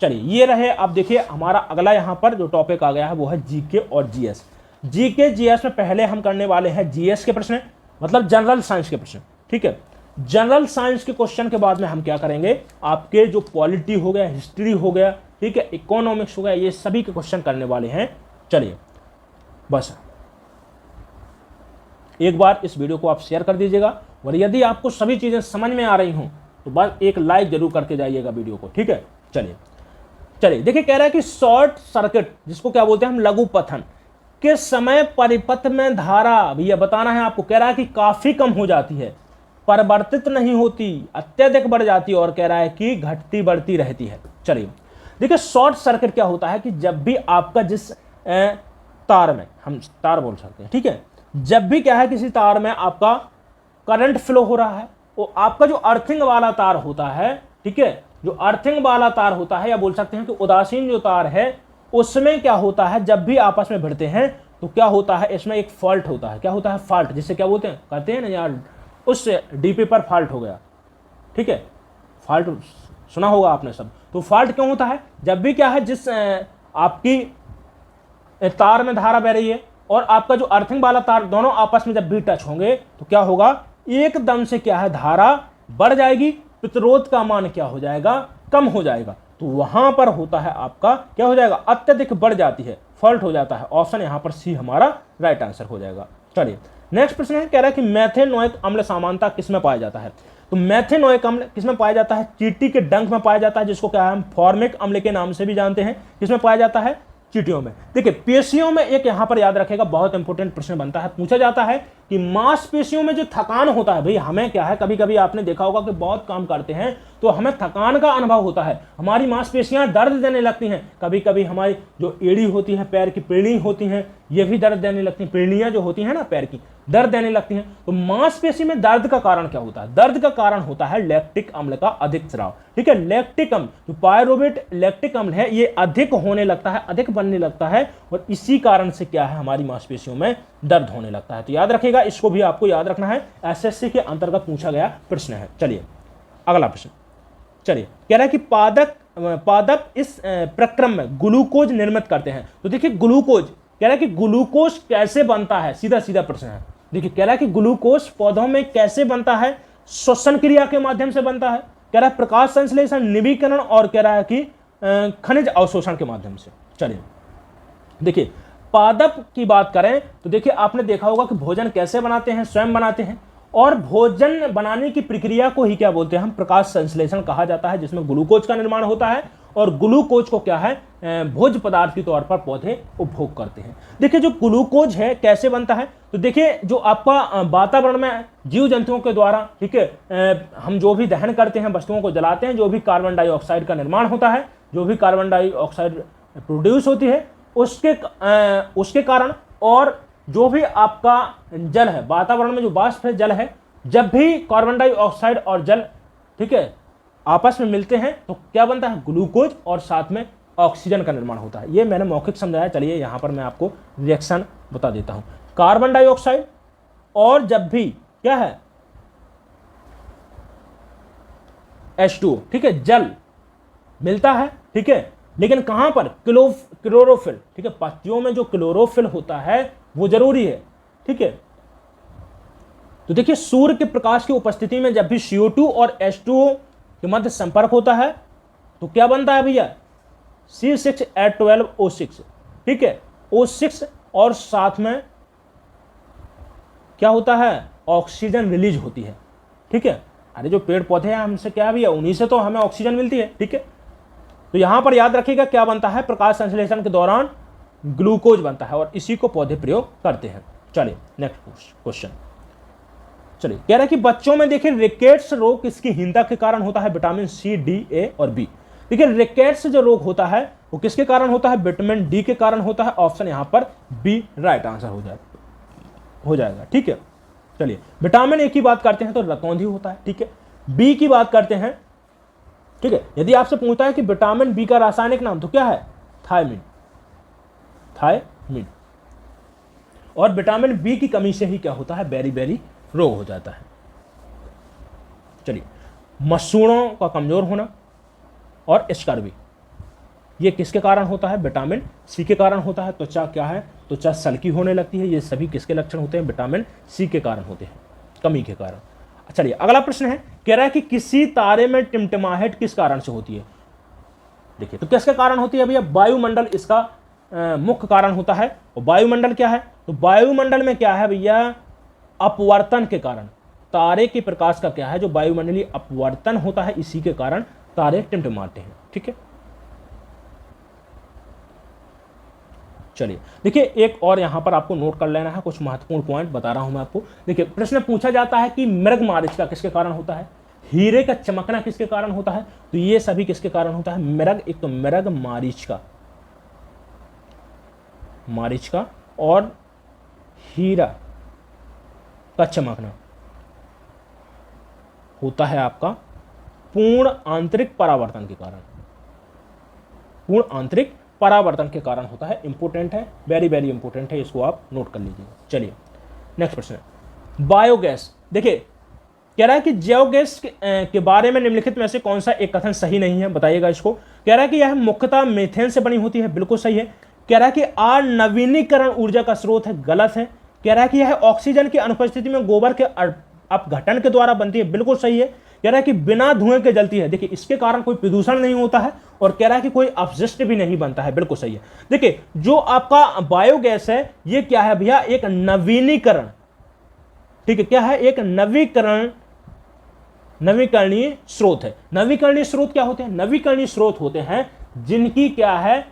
चलिए ये रहे। अब देखिए हमारा अगला यहां पर जो टॉपिक आ गया है वो है जीके और जीएस। जीके जीएस में पहले हम करने वाले हैं जीएस के प्रश्न, मतलब जनरल साइंस के प्रश्न, ठीक है। जनरल साइंस के क्वेश्चन के बाद में हम क्या करेंगे? आपके जो पॉलिटी हो गया, हिस्ट्री हो गया, ठीक है, इकोनॉमिक्स हो गया, ये सभी के क्वेश्चन करने वाले हैं। चलिए बस एक बार इस वीडियो को आप शेयर कर दीजिएगा, और यदि आपको सभी चीजें समझ में आ रही हों तो बस एक लाइक जरूर करके जाइएगा वीडियो को, ठीक है। चलिए चलिए देखिए कह रहा है कि शॉर्ट सर्किट, जिसको क्या बोलते हैं हम, लघु पथन के समय परिपथ में धारा, भैया बताना है आपको। कह रहा है कि काफी कम हो जाती है, परिवर्तित नहीं होती, अत्यधिक बढ़ जाती है, और कह रहा है कि घटती बढ़ती रहती है। चलिए देखिए शॉर्ट सर्किट क्या होता है कि जब भी आपका जिस तार में, हम तार बोल सकते हैं, ठीक है, जब भी क्या है किसी तार में आपका करंट फ्लो हो रहा है, वो आपका जो अर्थिंग वाला तार होता है, ठीक है, जो अर्थिंग वाला तार होता है, या बोल सकते हैं कि उदासीन जो तार है, उसमें क्या होता है जब भी आपस में भिड़ते हैं तो क्या होता है? इसमें एक फॉल्ट होता है। क्या होता है? फॉल्ट, जिसे क्या बोलते हैं, कहते हैं ना यार, उस डीपी पर फॉल्ट हो गया, ठीक है, फॉल्ट सुना होगा आपने सब। तो फॉल्ट क्यों होता है? जब भी क्या है, जिस आपकी तार में धारा बह रही है और आपका जो अर्थिंग वाला तार, दोनों आपस में जब भी टच होंगे तो क्या होगा, एकदम से क्या है, धारा बढ़ जाएगी, प्रतिरोध का मान क्या हो जाएगा, कम हो जाएगा। तो वहां पर होता है आपका क्या हो जाएगा, अत्यधिक बढ़ जाती है, फॉल्ट हो जाता है। ऑप्शन यहां पर सी हमारा राइट आंसर हो जाएगा। चलिए नेक्स्ट प्रश्न है, कह रहा है कि मेथेनोइक अम्ल सामान्यता किसमें पाया जाता है? तो मेथेनोइक अम्ल किसमें पाया जाता है? चींटी के डंक में पाया जाता है, जिसको क्या है हम फॉर्मिक अम्ल के नाम से भी जानते हैं। किसमें पाया जाता है? चींटियों में। देखिए पेशियों में एक यहां पर याद रखेगा, बहुत इंपॉर्टेंट प्रश्न बनता है, पूछा जाता है कि मांसपेशियों में जो थकान होता है, भाई हमें क्या है, कभी कभी आपने देखा होगा कि बहुत काम करते हैं तो हमें थकान का अनुभव होता है, हमारी मांसपेशियां दर्द देने लगती हैं, कभी कभी हमारी जो एड़ी होती है, पैर की पीढ़ी होती हैं, ये भी दर्द देने लगती हैं, पीढ़ियां जो होती हैं ना पैर की, दर्द देने लगती हैं। तो मांसपेशी में दर्द का कारण क्या होता है? दर्द का कारण होता है लैक्टिक अम्ल का अधिक स्राव। ठीक है, लैक्टिक अम्ल जो पायरुवेट लैक्टिक अम्ल है, ये अधिक होने लगता है, अधिक बनने लगता है, और इसी कारण से क्या है, हमारी मांसपेशियों में दर्द होने लगता है। तो याद रखिएगा, इसको भी आपको याद रखना है, एसएससी के अंतर्गत पूछा गया प्रश्न है। चलिए अगला प्रश्न, चलिए कह रहा है कि पादप इस प्रक्रम में ग्लूकोज निर्मित करते हैं। तो देखिए ग्लूकोज, कह रहा है कि ग्लूकोज कैसे बनता है, सीधा सीधा प्रश्न है। देखिए कह रहा है कि ग्लूकोज पौधों में कैसे बनता है? श्वसन क्रिया के माध्यम से बनता है, कह रहा है प्रकाश संश्लेषण, निवीकरण, और कह रहा है कि खनिज अवशोषण के माध्यम से। चलिए देखिए पादप की बात करें तो देखिए आपने देखा होगा कि भोजन कैसे बनाते हैं, स्वयं बनाते हैं, और भोजन बनाने की प्रक्रिया को ही क्या बोलते हैं हम? प्रकाश संश्लेषण कहा जाता है, जिसमें ग्लूकोज का निर्माण होता है, और ग्लूकोज को क्या है, भोज्य पदार्थ के तौर पर पौधे उपभोग करते हैं। देखिए जो ग्लूकोज है कैसे बनता है, तो देखिए जो आपका वातावरण में जीव जंतुओं के द्वारा, ठीक है, हम जो भी दहन करते हैं, वस्तुओं को जलाते हैं, जो भी कार्बन डाइऑक्साइड का निर्माण होता है, जो भी कार्बन डाइऑक्साइड प्रोड्यूस होती है, उसके कारण, और जो भी आपका जल है, वातावरण में जो वाष्प है, जल है, जब भी कार्बन डाइऑक्साइड और जल, ठीक है, आपस में मिलते हैं तो क्या बनता है? ग्लूकोज, और साथ में ऑक्सीजन का निर्माण होता है। ये मैंने मौखिक समझाया, चलिए यहां पर मैं आपको रिएक्शन बता देता हूं। कार्बन डाइऑक्साइड और जब भी क्या है, H2O, ठीक है, जल मिलता है, ठीक है, लेकिन कहां पर? क्लोरोफिल, ठीक है, पत्तियों में जो क्लोरोफिल होता है वो जरूरी है, ठीक है। तो देखिए सूर्य के प्रकाश की उपस्थिति में जब भी CO2 और H2O के मध्य संपर्क होता है तो क्या बनता है भैया? C6H12O6, ठीक है, O6, और साथ में क्या होता है? ऑक्सीजन रिलीज होती है, ठीक है। अरे जो पेड़ पौधे हैं हमसे क्या भैया, उन्हीं से तो हमें ऑक्सीजन मिलती है, ठीक है। तो यहां पर याद रखिएगा क्या बनता है? प्रकाश संश्लेषण के दौरान ग्लूकोज बनता है, और इसी को पौधे प्रयोग करते हैं। चलिए नेक्स्ट क्वेश्चन, चलिए कह रहा है कि बच्चों में देखिए रिकेट्स रोग किसकी हीनता के कारण होता है? विटामिन सी, डी, ए और बी। देखिए रिकेट्स जो रोग होता है वो किसके कारण होता है? विटामिन डी के कारण होता है। ऑप्शन यहां पर बी राइट आंसर हो जाएगा, ठीक है। चलिए विटामिन ए की बात करते हैं तो रतौंधी होता है, ठीक है। बी की बात करते हैं, ठीक है, यदि आपसे पूछता है कि विटामिन बी का रासायनिक नाम, तो क्या है? थायमिन। और विटामिन बी की कमी से ही क्या होता है? बेरी रोग हो जाता है। चलिए मसूड़ों का कमजोर होना और स्कर्वी, ये किसके कारण होता है? विटामिन सी के कारण होता है। त्वचा क्या है? त्वचा सल्की होने लगती है। ये सभी किसके लक्षण होते हैं? विटामिन सी के कारण होते हैं, कमी के कारण। चलिए अगला प्रश्न है, कह रहा है कि किसी तारे में टिमटिमाहट किस कारण से होती है? देखिए तो किसके कारण होती है भैया? वायुमंडल इसका मुख्य कारण होता है। और वायुमंडल क्या है? तो वायुमंडल में क्या है भैया? अपवर्तन के कारण। तारे के प्रकाश का क्या है? जो वायुमंडलीय अपवर्तन होता है, इसी के कारण तारे टिमटिमाते हैं, ठीक है। चलिए देखिए एक और यहां पर आपको नोट कर लेना है, कुछ महत्वपूर्ण पॉइंट बता रहा हूं मैं आपको। देखिए प्रश्न पूछा जाता है कि मृग मारीचिका किसके कारण होता है? हीरे का चमकना किसके कारण होता है? तो ये सभी किसके कारण होता है? मृग, एक तो मृग मारीचिका और हीरा का चमकना होता है आपका पूर्ण आंतरिक परावर्तन के कारण। पूर्ण आंतरिक परावर्तन के कारण होता है। इंपोर्टेंट है, वेरी इंपोर्टेंट है, इसको आप नोट कर लीजिए। चलिए नेक्स्ट प्रश्न, बायोगैस। देखिए कह रहा है कि जैव गैस के बारे में निम्नलिखित में से कौन सा एक कथन सही नहीं है, बताइएगा इसको। कह रहा है कि यह मुख्यतः मीथेन से बनी होती है, बिल्कुल सही है। कह रहा है कि अनवीनीकरण ऊर्जा का स्रोत है, गलत है। कह रहा है कि यह ऑक्सीजन की अनुपस्थिति में गोबर के अपघटन के द्वारा बनती है, बिल्कुल सही है। कह रहा है कि बिना धुएं के जलती है, देखिए इसके कारण कोई प्रदूषण नहीं होता है, और कह रहा है कि कोई अपशिष्ट भी नहीं बनता है, बिल्कुल सही है। देखिए जो आपका बायोगैस है ये क्या है भैया, एक नवीनीकरण, ठीक है, क्या है, एक नवीकरणीय स्रोत है। नवीकरणीय स्रोत क्या होते हैं, नवीकरणीय स्रोत होते हैं जिनकी क्या है,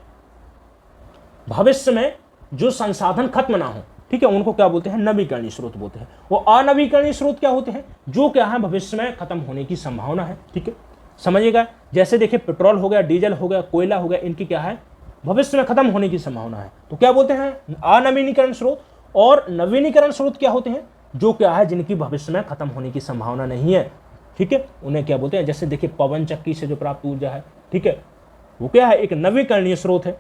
भविष्य में जो संसाधन खत्म ना हो, ठीक है, उनको क्या बोलते हैं, नवीकरणीय स्रोत बोलते हैं। वो अनवीकरणीय स्रोत क्या होते हैं, जो क्या है भविष्य में खत्म होने की संभावना है, ठीक है, समझिएगा। जैसे देखिए पेट्रोल हो गया, डीजल हो गया, कोयला हो गया, इनकी क्या है, भविष्य में खत्म होने की संभावना है, तो क्या बोलते हैं, अनवीनीकरण स्रोत। और नवीनीकरण स्रोत क्या होते हैं, जो क्या है, जिनकी भविष्य में खत्म होने की संभावना नहीं है, ठीक है, उन्हें क्या बोलते हैं। जैसे देखिए पवन चक्की से जो प्राप्त ऊर्जा है, ठीक है, वो क्या है, एक नवीकरणीय स्रोत है।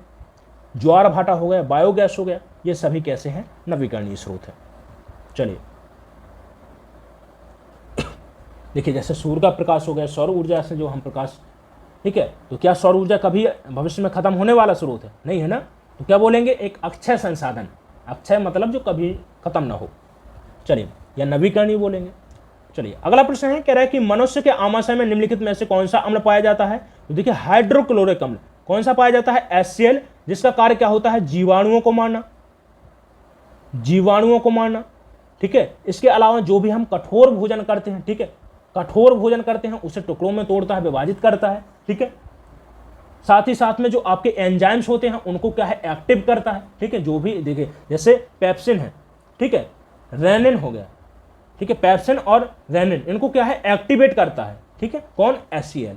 ज्वार भाटा हो गया, बायोगैस हो गया, ये सभी कैसे हैं, नवीकरणीय स्रोत है। चलिए देखिए जैसे सूर्य का प्रकाश हो गया, सौर ऊर्जा से जो हम प्रकाश, ठीक है, तो क्या सौर ऊर्जा कभी भविष्य में खत्म होने वाला स्रोत है, नहीं है ना, तो क्या बोलेंगे, एक अक्षय संसाधन। अक्षय मतलब जो कभी खत्म ना हो, चलिए, या नवीकरणीय बोलेंगे। चलिए अगला प्रश्न है, कह रहा है कि मनुष्य के आमाशय में निम्नलिखित में से कौन सा अम्ल पाया जाता है, तो देखिए हाइड्रोक्लोरिक अम्ल। कौन सा पाया जाता है, HCl, जिसका कार्य क्या होता है, जीवाणुओं को मारना, जीवाणुओं को मारना, ठीक है। इसके अलावा जो भी हम कठोर भोजन करते हैं, ठीक है, कठोर भोजन करते हैं उसे टुकड़ों में तोड़ता है, विभाजित करता है, ठीक है। साथ ही साथ में जो आपके एंजाइम्स होते हैं उनको क्या है, एक्टिव करता है, ठीक है। जो भी देखिए जैसे पेप्सिन है, ठीक है, रेनिन हो गया, ठीक है, पेप्सिन और रेनिन इनको क्या है, एक्टिवेट करता है, ठीक है, कौन, HCl।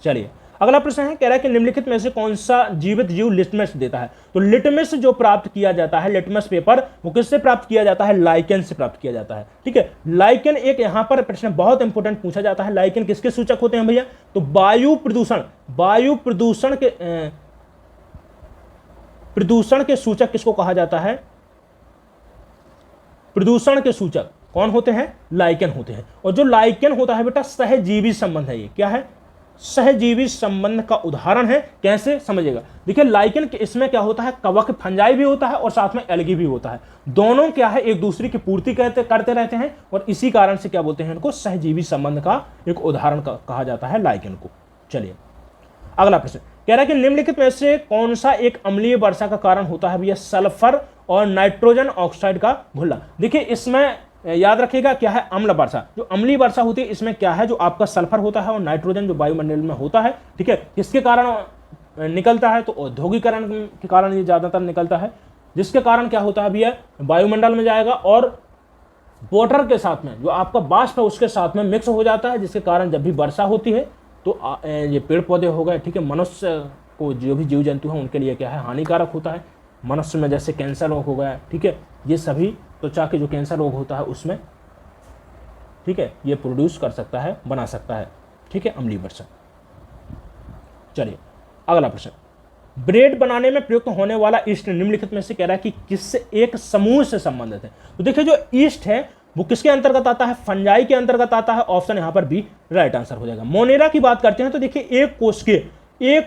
चलिए अगला प्रश्न है, कह रहा है कि निम्नलिखित में से कौन सा जीवित जीव लिटमस देता है, तो लिटमस जो प्राप्त किया जाता है, लिटमस पेपर, वो किससे प्राप्त किया जाता है, लाइकेन से प्राप्त किया जाता है, ठीक है। लाइकेन एक यहां पर प्रश्न बहुत इंपॉर्टेंट पूछा जाता है, लाइकेन किसके सूचक होते हैं भैया, तो वायु प्रदूषण के सूचक किसको कहा जाता है, प्रदूषण के सूचक कौन होते हैं, लाइकेन होते हैं। और जो लाइकेन होता है बेटा, सहजीवी संबंध है, ये क्या है, सहजीवी संबंध का उदाहरण है। कैसे समझिएगा, देखिए लाइकेन के इसमें क्या होता है, कवक फंजाई भी होता है और साथ में एल्गी भी होता है, दोनों क्या है एक दूसरे की पूर्ति करते रहते हैं, और इसी कारण से क्या बोलते हैं इनको, सहजीवी संबंध का एक उदाहरण कहा जाता है लाइकेन को। चलिए अगला प्रश्न कह रहा है कि निम्नलिखित में से कौन सा एक अम्लीय वर्षा का कारण होता है भैया, सल्फर और नाइट्रोजन ऑक्साइड का घुलना। देखिए इसमें याद रखिएगा क्या है, अम्ल वर्षा, जो अम्लीय वर्षा होती है इसमें क्या है, जो आपका सल्फर होता है और नाइट्रोजन जो वायुमंडल में होता है, ठीक है, किसके कारण निकलता है, तो औद्योगिकरण के कारण ये ज्यादातर निकलता है, जिसके कारण क्या होता है भैया, वायुमंडल में जाएगा और वाटर के साथ में जो आपका वाष्प है उसके साथ में मिक्स हो जाता है, जिसके कारण जब भी वर्षा होती है तो ये पेड़ पौधे हो गए, ठीक है, मनुष्य को जो भी जीव जंतु हैं उनके लिए क्या है, हानिकारक होता है। मनुष्य में जैसे कैंसर रोग हो गया, ठीक है, ये सभी त्वचा के जो कैंसर रोग होता है उसमें, ठीक है, ये प्रोड्यूस कर सकता है, बना सकता है, ठीक है, अम्लीय वर्षा। चलिए अगला प्रश्न, ब्रेड बनाने में प्रयुक्त होने वाला ईस्ट निम्नलिखित में से कह रहा है कि किससे एक समूह से संबंधित है, तो देखिए जो ईस्ट है वो किसके अंतर्गत आता है, फंजाई के अंतर्गत आता है, ऑप्शन यहां पर बी राइट आंसर हो जाएगा। मोनेरा की बात करते हैं तो देखिए एक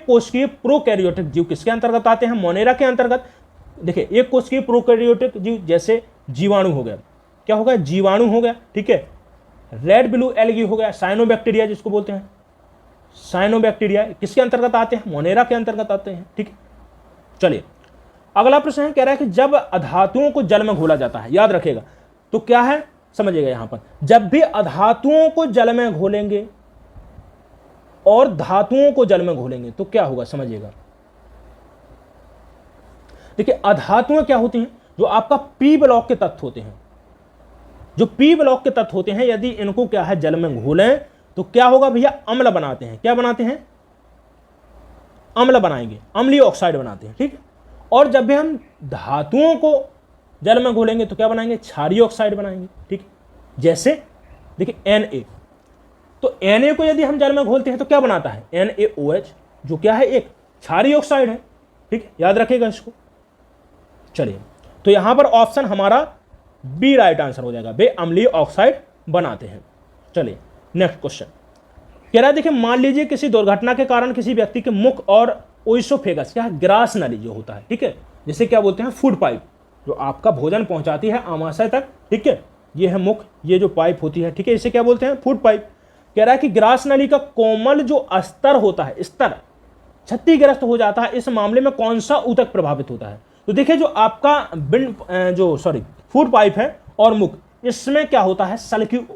कोशिकीय प्रोकैरियोटिक जीव किसके अंतर्गत आते हैं, मोनेरा के अंतर्गत। देखिए एक कोशिकीय प्रोकैरियोटिक जीव जैसे जीवाणु हो गया, क्या हो गया, जीवाणु हो गया, ठीक है, रेड ब्लू एल्गी हो गया, साइनोबैक्टीरिया जिसको बोलते हैं, साइनोबैक्टीरिया किसके अंतर्गत आते हैं, मोनेरा के अंतर्गत आते हैं, ठीक है। चलिए अगला प्रश्न है, कह रहा है कि जब अधातुओं को जल में घोला जाता है, याद रखिएगा, तो क्या है समझिएगा, यहां पर जब भी अधातुओं को जल में घोलेंगे और धातुओं को जल में घोलेंगे तो क्या होगा, समझिएगा। देखिए अधातुएं क्या होती हैं, जो आपका पी ब्लॉक के तत्व होते हैं, जो पी ब्लॉक के तत्व होते हैं, यदि इनको क्या है जल में घोलें तो क्या होगा भैया, अम्ल बनाते हैं, क्या बनाते हैं, अम्ल बनाएंगे, अम्लीय ऑक्साइड बनाते हैं, ठीक है। और जब भी हम धातुओं को जल में घोलेंगे तो क्या बनाएंगे, क्षारीय ऑक्साइड बनाएंगे, ठीक है। जैसे देखिए Na, तो Na को यदि हम जल में घोलते हैं तो क्या बनाता है, NaOH, जो क्या है एक क्षारीय ऑक्साइड है, ठीक है, याद रखिएगा इसको। चलिए तो यहां पर ऑप्शन हमारा बी राइट आंसर हो जाएगा, वे अम्लीय ऑक्साइड बनाते हैं। चलिए नेक्स्ट क्वेश्चन कह रहा है, देखिए मान लीजिए किसी दुर्घटना के कारण किसी व्यक्ति के मुख और ओइसोफेगस क्या है, ग्रास नली जो होता है, ठीक है, जिसे क्या बोलते हैं, फूड पाइप, जो आपका भोजन पहुंचाती है आमाशय तक, ठीक है, ये है मुख, ये जो पाइप होती है, ठीक है, इसे क्या बोलते हैं, फूड पाइप। कह रहा है कि ग्रास नली का कोमल जो अस्तर होता है, स्तर क्षतिग्रस्त हो जाता है, इस मामले में कौन सा ऊतक प्रभावित होता है। तो देखिए जो आपका फूड पाइप है और मुख, इसमें क्या होता है, सल की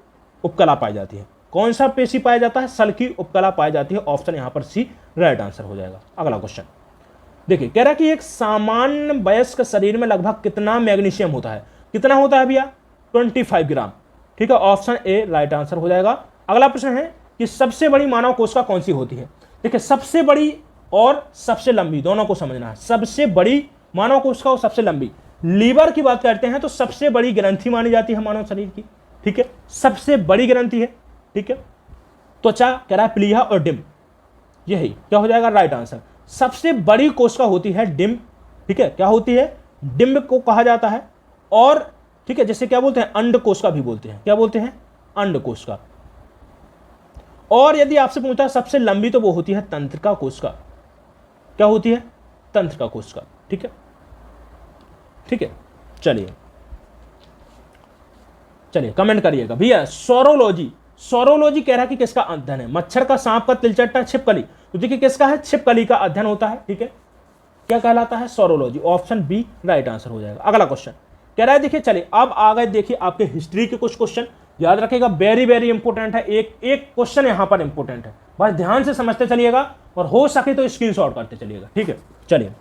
उपकला पाई जाती है। कौन सा पेशी पाया जाता है, सल की उपकला पाई जाती है। ऑप्शन यहां पर सी राइट आंसर हो जाएगा। अगला क्वेश्चन देखिए, कह रहा है कि एक सामान्य वयस्क शरीर में लगभग कितना मैग्नीशियम होता है, कितना होता है भैया, 25 ग्राम, ठीक है, ऑप्शन ए राइट आंसर हो जाएगा। अगला प्रश्न है कि सबसे बड़ी मानव कोशिका कौन सी होती है। देखिए सबसे बड़ी और सबसे लंबी दोनों को समझना है। सबसे बड़ी मानव कोशिका और सबसे लंबी, लीवर की बात करते हैं तो सबसे बड़ी ग्रंथि मानी जाती है मानव शरीर की, ठीक है, सबसे बड़ी ग्रंथि है, ठीक है। त्वचा कह रहा है प्लीहा और डिम, यही क्या हो जाएगा, राइट आंसर। सबसे बड़ी कोशिका होती है डिम, ठीक है, क्या होती है, डिम्ब को कहा जाता है, और ठीक है, जैसे क्या बोलते हैं, अंड कोशिका भी बोलते हैं, क्या बोलते हैं, अंड कोशिका। और यदि आपसे पूछता है सबसे लंबी, तो वो होती है तंत्रिका कोशिका, क्या होती है, तंत्रिका कोशिका, ठीक है, ठीक है। चलिए कमेंट करिएगा भैया। सौरोलॉजी, सौरोलॉजी कह रहा है कि किसका अध्ययन है, मच्छर का, सांप का, तिलचट्टा, छिपकली। तो देखिए किसका है, छिपकली का अध्ययन होता है, ठीक है, क्या कहलाता है, saurology. Option b right answer हो जाएगा। अगला क्वेश्चन कह रहा है, देखिए चलिए अब आ गए, देखिए आपके हिस्ट्री के कुछ क्वेश्चन, याद रखिएगा, वेरी वेरी इंपॉर्टेंट है। एक एक क्वेश्चन यहां पर इंपॉर्टेंट है, बस ध्यान से समझते चलिएगा और हो सके तो स्क्रीनशॉट करते चलिएगा, ठीक है। चलिए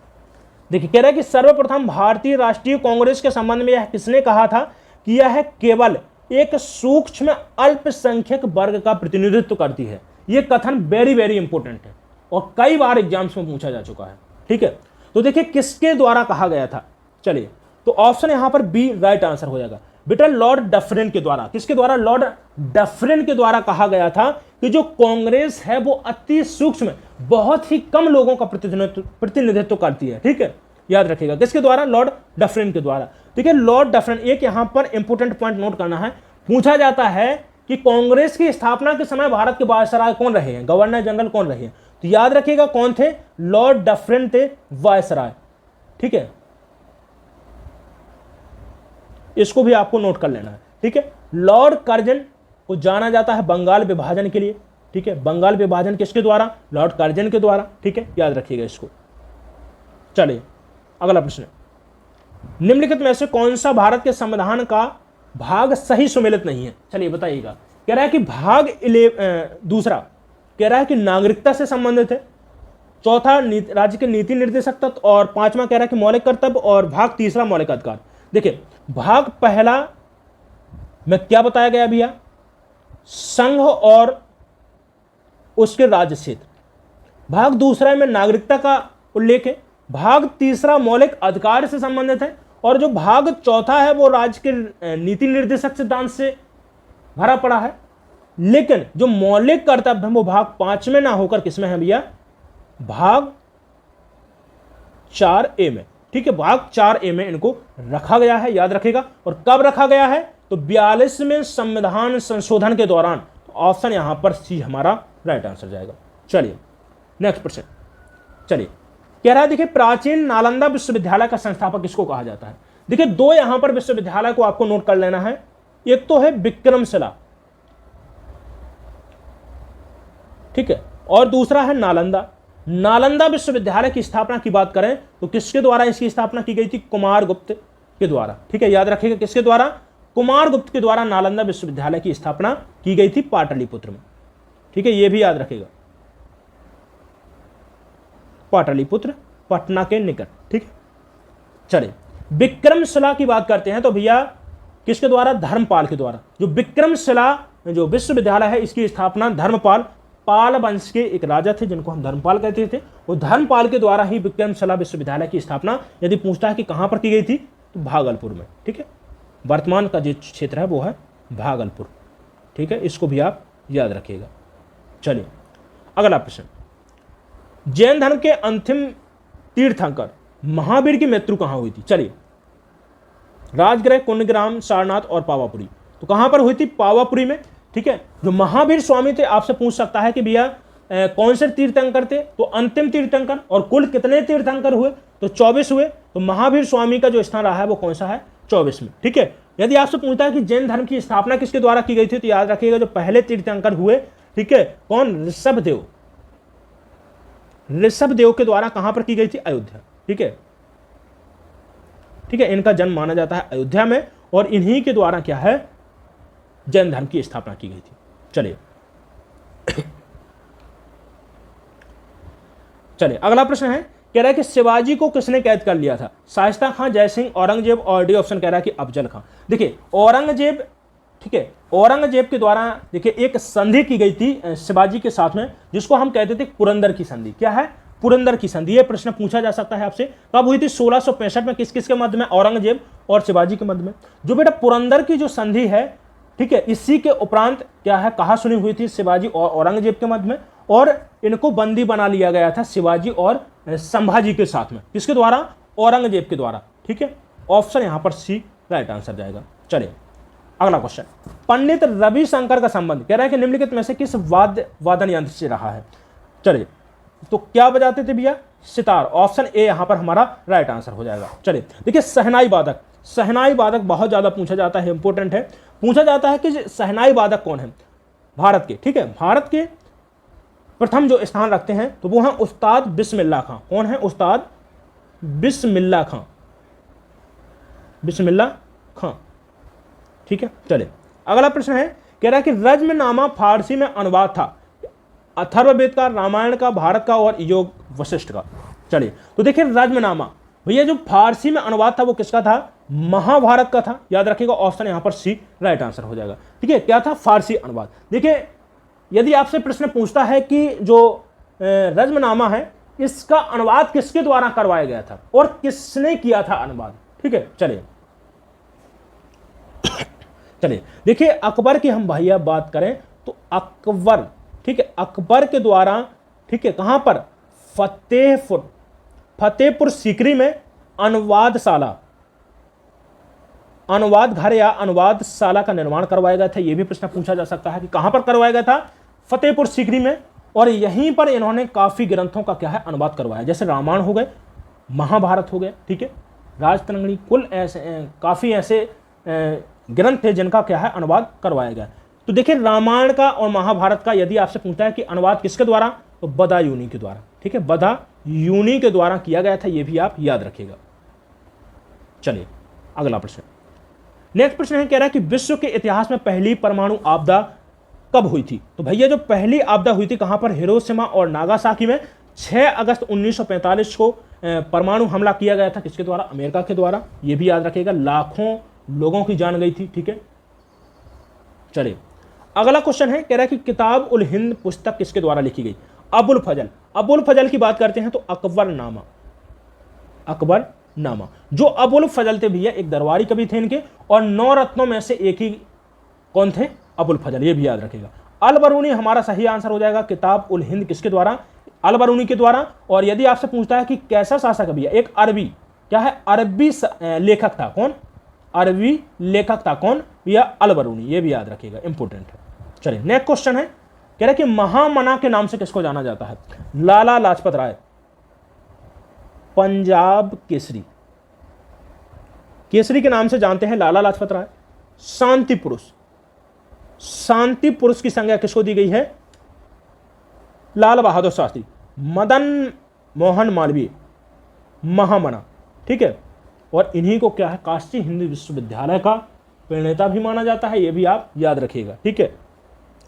देखिए, कह रहा है कि सर्वप्रथम भारतीय राष्ट्रीय कांग्रेस के संबंध में यह किसने कहा था कि यह केवल एक सूक्ष्म अल्पसंख्यक वर्ग का प्रतिनिधित्व करती है। यह कथन वेरी वेरी इंपॉर्टेंट है और कई बार एग्जाम्स में पूछा जा चुका है, ठीक है। तो देखिए किसके द्वारा कहा गया था, चलिए तो ऑप्शन यहां पर बी राइट आंसर हो जाएगा बेटा, लॉर्ड डफरिन के द्वारा। किसके द्वारा, लॉर्ड डफरिन के द्वारा कहा गया था कि जो कांग्रेस है वो अति सूक्ष्म, बहुत ही कम लोगों का प्रतिनिधित्व करती है, ठीक है, याद रखिएगा। किसके द्वारा, लॉर्ड डफरिन के द्वारा। ठीक है, लॉर्ड डफरिन, एक यहां पर इंपॉर्टेंट पॉइंट नोट करना है, पूछा जाता है कि कांग्रेस की स्थापना के समय भारत के वायसराय कौन रहे हैं, गवर्नर जनरल कौन रहे हैं। तो याद रखिएगा कौन थे, लॉर्ड डफरिन थे वायसराय, ठीक है, इसको भी आपको नोट कर लेना है, ठीक है। लॉर्ड कर्जन को जाना जाता है बंगाल विभाजन के लिए, ठीक है, बंगाल विभाजन किसके द्वारा, लॉर्ड कर्जन के द्वारा, ठीक है, याद रखिएगा इसको। चलिए अगला प्रश्न, निम्नलिखित में से कौन सा भारत के संविधान का भाग सही सुमेलित नहीं है। चलिए बताइएगा। कह रहा है कि भाग दूसरा कह रहा है कि नागरिकता से संबंधित है, चौथा राज्य के नीति निर्देशक तत्व, और पांचवा कह रहा है कि मौलिक कर्तव्य, और भाग तीसरा मौलिक अधिकार। देखिए भाग पहला में क्या बताया गया भैया, संघ और उसके राज्य क्षेत्र। भाग दूसरा में नागरिकता का उल्लेख है, भाग तीसरा मौलिक अधिकार से संबंधित है, और जो भाग चौथा है वो राज्य के नीति निर्देशक सिद्धांत से भरा पड़ा है। लेकिन जो मौलिक कर्तव्य है वो भाग 5 में ना होकर किसमें है भैया, भाग 4A में, ठीक है, भाग 4A में इनको रखा गया है, याद रखेगा। और कब रखा गया है, तो 42वें संविधान संशोधन के दौरान। तो ऑप्शन यहां पर सी हमारा राइट आंसर जाएगा। चलिए नेक्स्ट प्रश्न, चलिए कह रहा है, देखिए प्राचीन नालंदा विश्वविद्यालय का संस्थापक किसको कहा जाता है। देखिए दो यहां पर विश्वविद्यालय को आपको नोट कर लेना है, एक तो है विक्रमशिला, ठीक है, और दूसरा है नालंदा। नालंदा विश्वविद्यालय की स्थापना की बात करें तो किसके द्वारा इसकी स्थापना की गई थी, कुमारगुप्त के द्वारा, ठीक है, याद रखिएगा किसके द्वारा, कुमारगुप्त के द्वारा नालंदा विश्वविद्यालय की स्थापना की गई थी पाटलिपुत्र में, ठीक है, यह भी याद रखिएगा, पाटलिपुत्र पटना के निकट, ठीक है। चलिए विक्रमशिला की बात करते हैं तो भैया किसके द्वारा, धर्मपाल के द्वारा। जो विक्रमशिला जो विश्वविद्यालय है इसकी स्थापना धर्मपाल, पाल वंश के एक राजा थे जिनको हम धर्मपाल कहते थे, वो धर्मपाल के द्वारा ही विक्रमशिला विश्वविद्यालय की स्थापना, यदि पूछता है कि कहां पर की गई थी, तो भागलपुर में, ठीक है, वर्तमान का जो क्षेत्र है वो है भागलपुर, ठीक है, इसको भी आप याद रखिएगा। चलिए अगला प्रश्न, जैन धर्म के अंतिम तीर्थंकर महावीर की मृत्यु कहां हुई थी। चलिए राजगृह, कुंडग्राम, सारनाथ और पावापुरी। तो कहां पर हुई थी, पावापुरी में। ठीक है। जो महावीर स्वामी थे, आपसे पूछ सकता है कि भैया कौन से तीर्थंकर थे, तो अंतिम तीर्थंकर, और कुल कितने तीर्थंकर हुए, तो 24 हुए। तो महावीर स्वामी का जो स्थान रहा है वो कौन सा है, 24 में, ठीक है। यदि आपसे पूछता है कि जैन धर्म की स्थापना किसके द्वारा की गई थी, तो याद रखिएगा जो पहले तीर्थंकर हुए, ठीक है, कौन, ऋषभदेव, ऋषभदेव के द्वारा कहां पर की गई थी, अयोध्या, ठीक है, ठीक है। इनका जन्म माना जाता है अयोध्या में, और इन्हीं के द्वारा क्या है, जैन धर्म की स्थापना की गई थी। चलिए चलिए अगला प्रश्न है, कह रहा है कि शिवाजी को किसने कैद कर लिया था, शाइस्ता खां, जयसिंह, औरंगजेब, और डी ऑप्शन कह रहा है कि अफजल खां। देखिए औरंगजेब, ठीक है, औरंगजेब के द्वारा देखिए एक संधि की गई थी शिवाजी के साथ में, जिसको हम कहते थे पुरंदर की संधि। क्या है, पुरंदर की संधि। ये प्रश्न पूछा जा सकता है आपसे, कब हुई थी, 1665 में। किस किस के मध्य में, औरंगजेब और शिवाजी के मध्य में। जो बेटा पुरंदर की जो संधि है, ठीक है, इसी के उपरांत क्या है, कहा सुनी हुई थी शिवाजी और औरंगजेब के मध्य में, और इनको बंदी बना लिया गया था शिवाजी और संभाजी के साथ में। किसके द्वारा, औरंगजेब के द्वारा, ठीक है। ऑप्शन यहां पर सी राइट आंसर जाएगा। चलिए अगला क्वेश्चन, पंडित रविशंकर का संबंध, कह रहा है कि निम्नलिखित में से किस वादन यंत्र से रहा है। चलिए तो क्या बजाते थे भैया, सितार। ऑप्शन ए यहां पर हमारा राइट आंसर हो जाएगा। चलिए देखिए शहनाई वादक, शहनाई वादक बहुत ज्यादा पूछा जाता है, इंपॉर्टेंट है। पूछा जाता है कि शहनाई वादक कौन है भारत के, ठीक है। भारत के प्रथम जो स्थान रखते हैं तो वो है उस्ताद बिस्मिल्लाह खां। कौन है, उस्ताद बिस्मिल्लाह खां, बिस्मिल्लाह खां, ठीक है। चलिए अगला प्रश्न है, कह रहा है कि रज्मनामा फारसी में अनुवाद था अथर्ववेद का, रामायण का, भारत का, और योग वशिष्ठ का। चलिए तो देखिए रज्मनामा भैया जो फारसी में अनुवाद था वो किसका था, महाभारत का था। याद रखिएगा ऑप्शन यहां पर सी राइट आंसर हो जाएगा, ठीक है। क्या था, फारसी अनुवाद। देखिए यदि आपसे प्रश्न पूछता है कि जो रज्मनामा है इसका अनुवाद किसके द्वारा करवाया गया था और किसने किया था अनुवाद, ठीक है। चलिए चलिए देखिए अकबर की हम भैया बात करें तो अकबर, ठीक है, अकबर के द्वारा, ठीक है, कहां पर, फतेहपुर सीकरी में अनुवादशाला, अनुवाद घर या अनुवादशाला का निर्माण करवाया गया था। यह भी प्रश्न पूछा जा सकता है कि कहां पर करवाया गया था, फतेहपुर सीकरी में, और यहीं पर इन्होंने काफी ग्रंथों का क्या है, अनुवाद करवाया, जैसे रामायण हो गए, महाभारत हो गए, ठीक है, राजतरंगिणी, कुल ऐसे काफी ऐसे ग्रंथ थे जिनका क्या है, अनुवाद करवाया गया। तो देखिए रामायण का और महाभारत का यदि आपसे पूछता है कि अनुवाद किसके द्वारा, तो बदायूनी के द्वारा, ठीक है, बदायूनी के द्वारा किया गया था। यह भी आप याद रखिएगा। चलिए अगला प्रश्न, नेक्स्ट प्रश्न है, कह रहा है कि विश्व के इतिहास में पहली परमाणु आपदा कब हुई थी। तो भैया जो पहली आपदा हुई थी कहां पर, हिरोशिमा और नागासाकी में 6 अगस्त 1945 को परमाणु हमला किया गया था। किसके द्वारा, अमेरिका के द्वारा। यह भी याद रखिएगा, लाखों लोगों की जान गई थी, ठीक है। चलिए अगला क्वेश्चन है, कह रहा है कि किताब उल हिंद पुस्तक किसके द्वारा लिखी गई, अबुल फजल। अबुल फजल की बात करते हैं तो अकबरनामा, अकबरनामा। जो अबुल फजल थे भैया एक दरबारी कवि थे इनके, और 9 रत्नों में से एक ही कौन थे, अबुल फजल। ये भी याद रखिएगा। अल बरूनी हमारा सही आंसर हो जाएगा। किताब उल हिंद किसके द्वारा, अल बरूनी के द्वारा। और यदि आपसे पूछता है कि कैसा शासक है भैया, एक अरबी, क्या है, अरबी लेखक था। कौन, अरबी लेखक था, कौन भैया, अल बरूनी। ये भी याद रखिएगा, इंपोर्टेंट है। चलिए नेक्स्ट क्वेश्चन है, कह रहा है कि महामना के नाम से किसको जाना जाता है, लाला लाजपत राय, पंजाब केसरी, केसरी के नाम से जानते हैं लाला लाजपत राय। शांति पुरुष, शांति पुरुष की संज्ञा किसको दी गई है, लाल बहादुर शास्त्री। मदन मोहन मालवीय, महामना, ठीक है। और इन्हीं को क्या है, काशी हिंदू विश्वविद्यालय का प्रणेता भी माना जाता है। यह भी आप याद रखिएगा, ठीक है।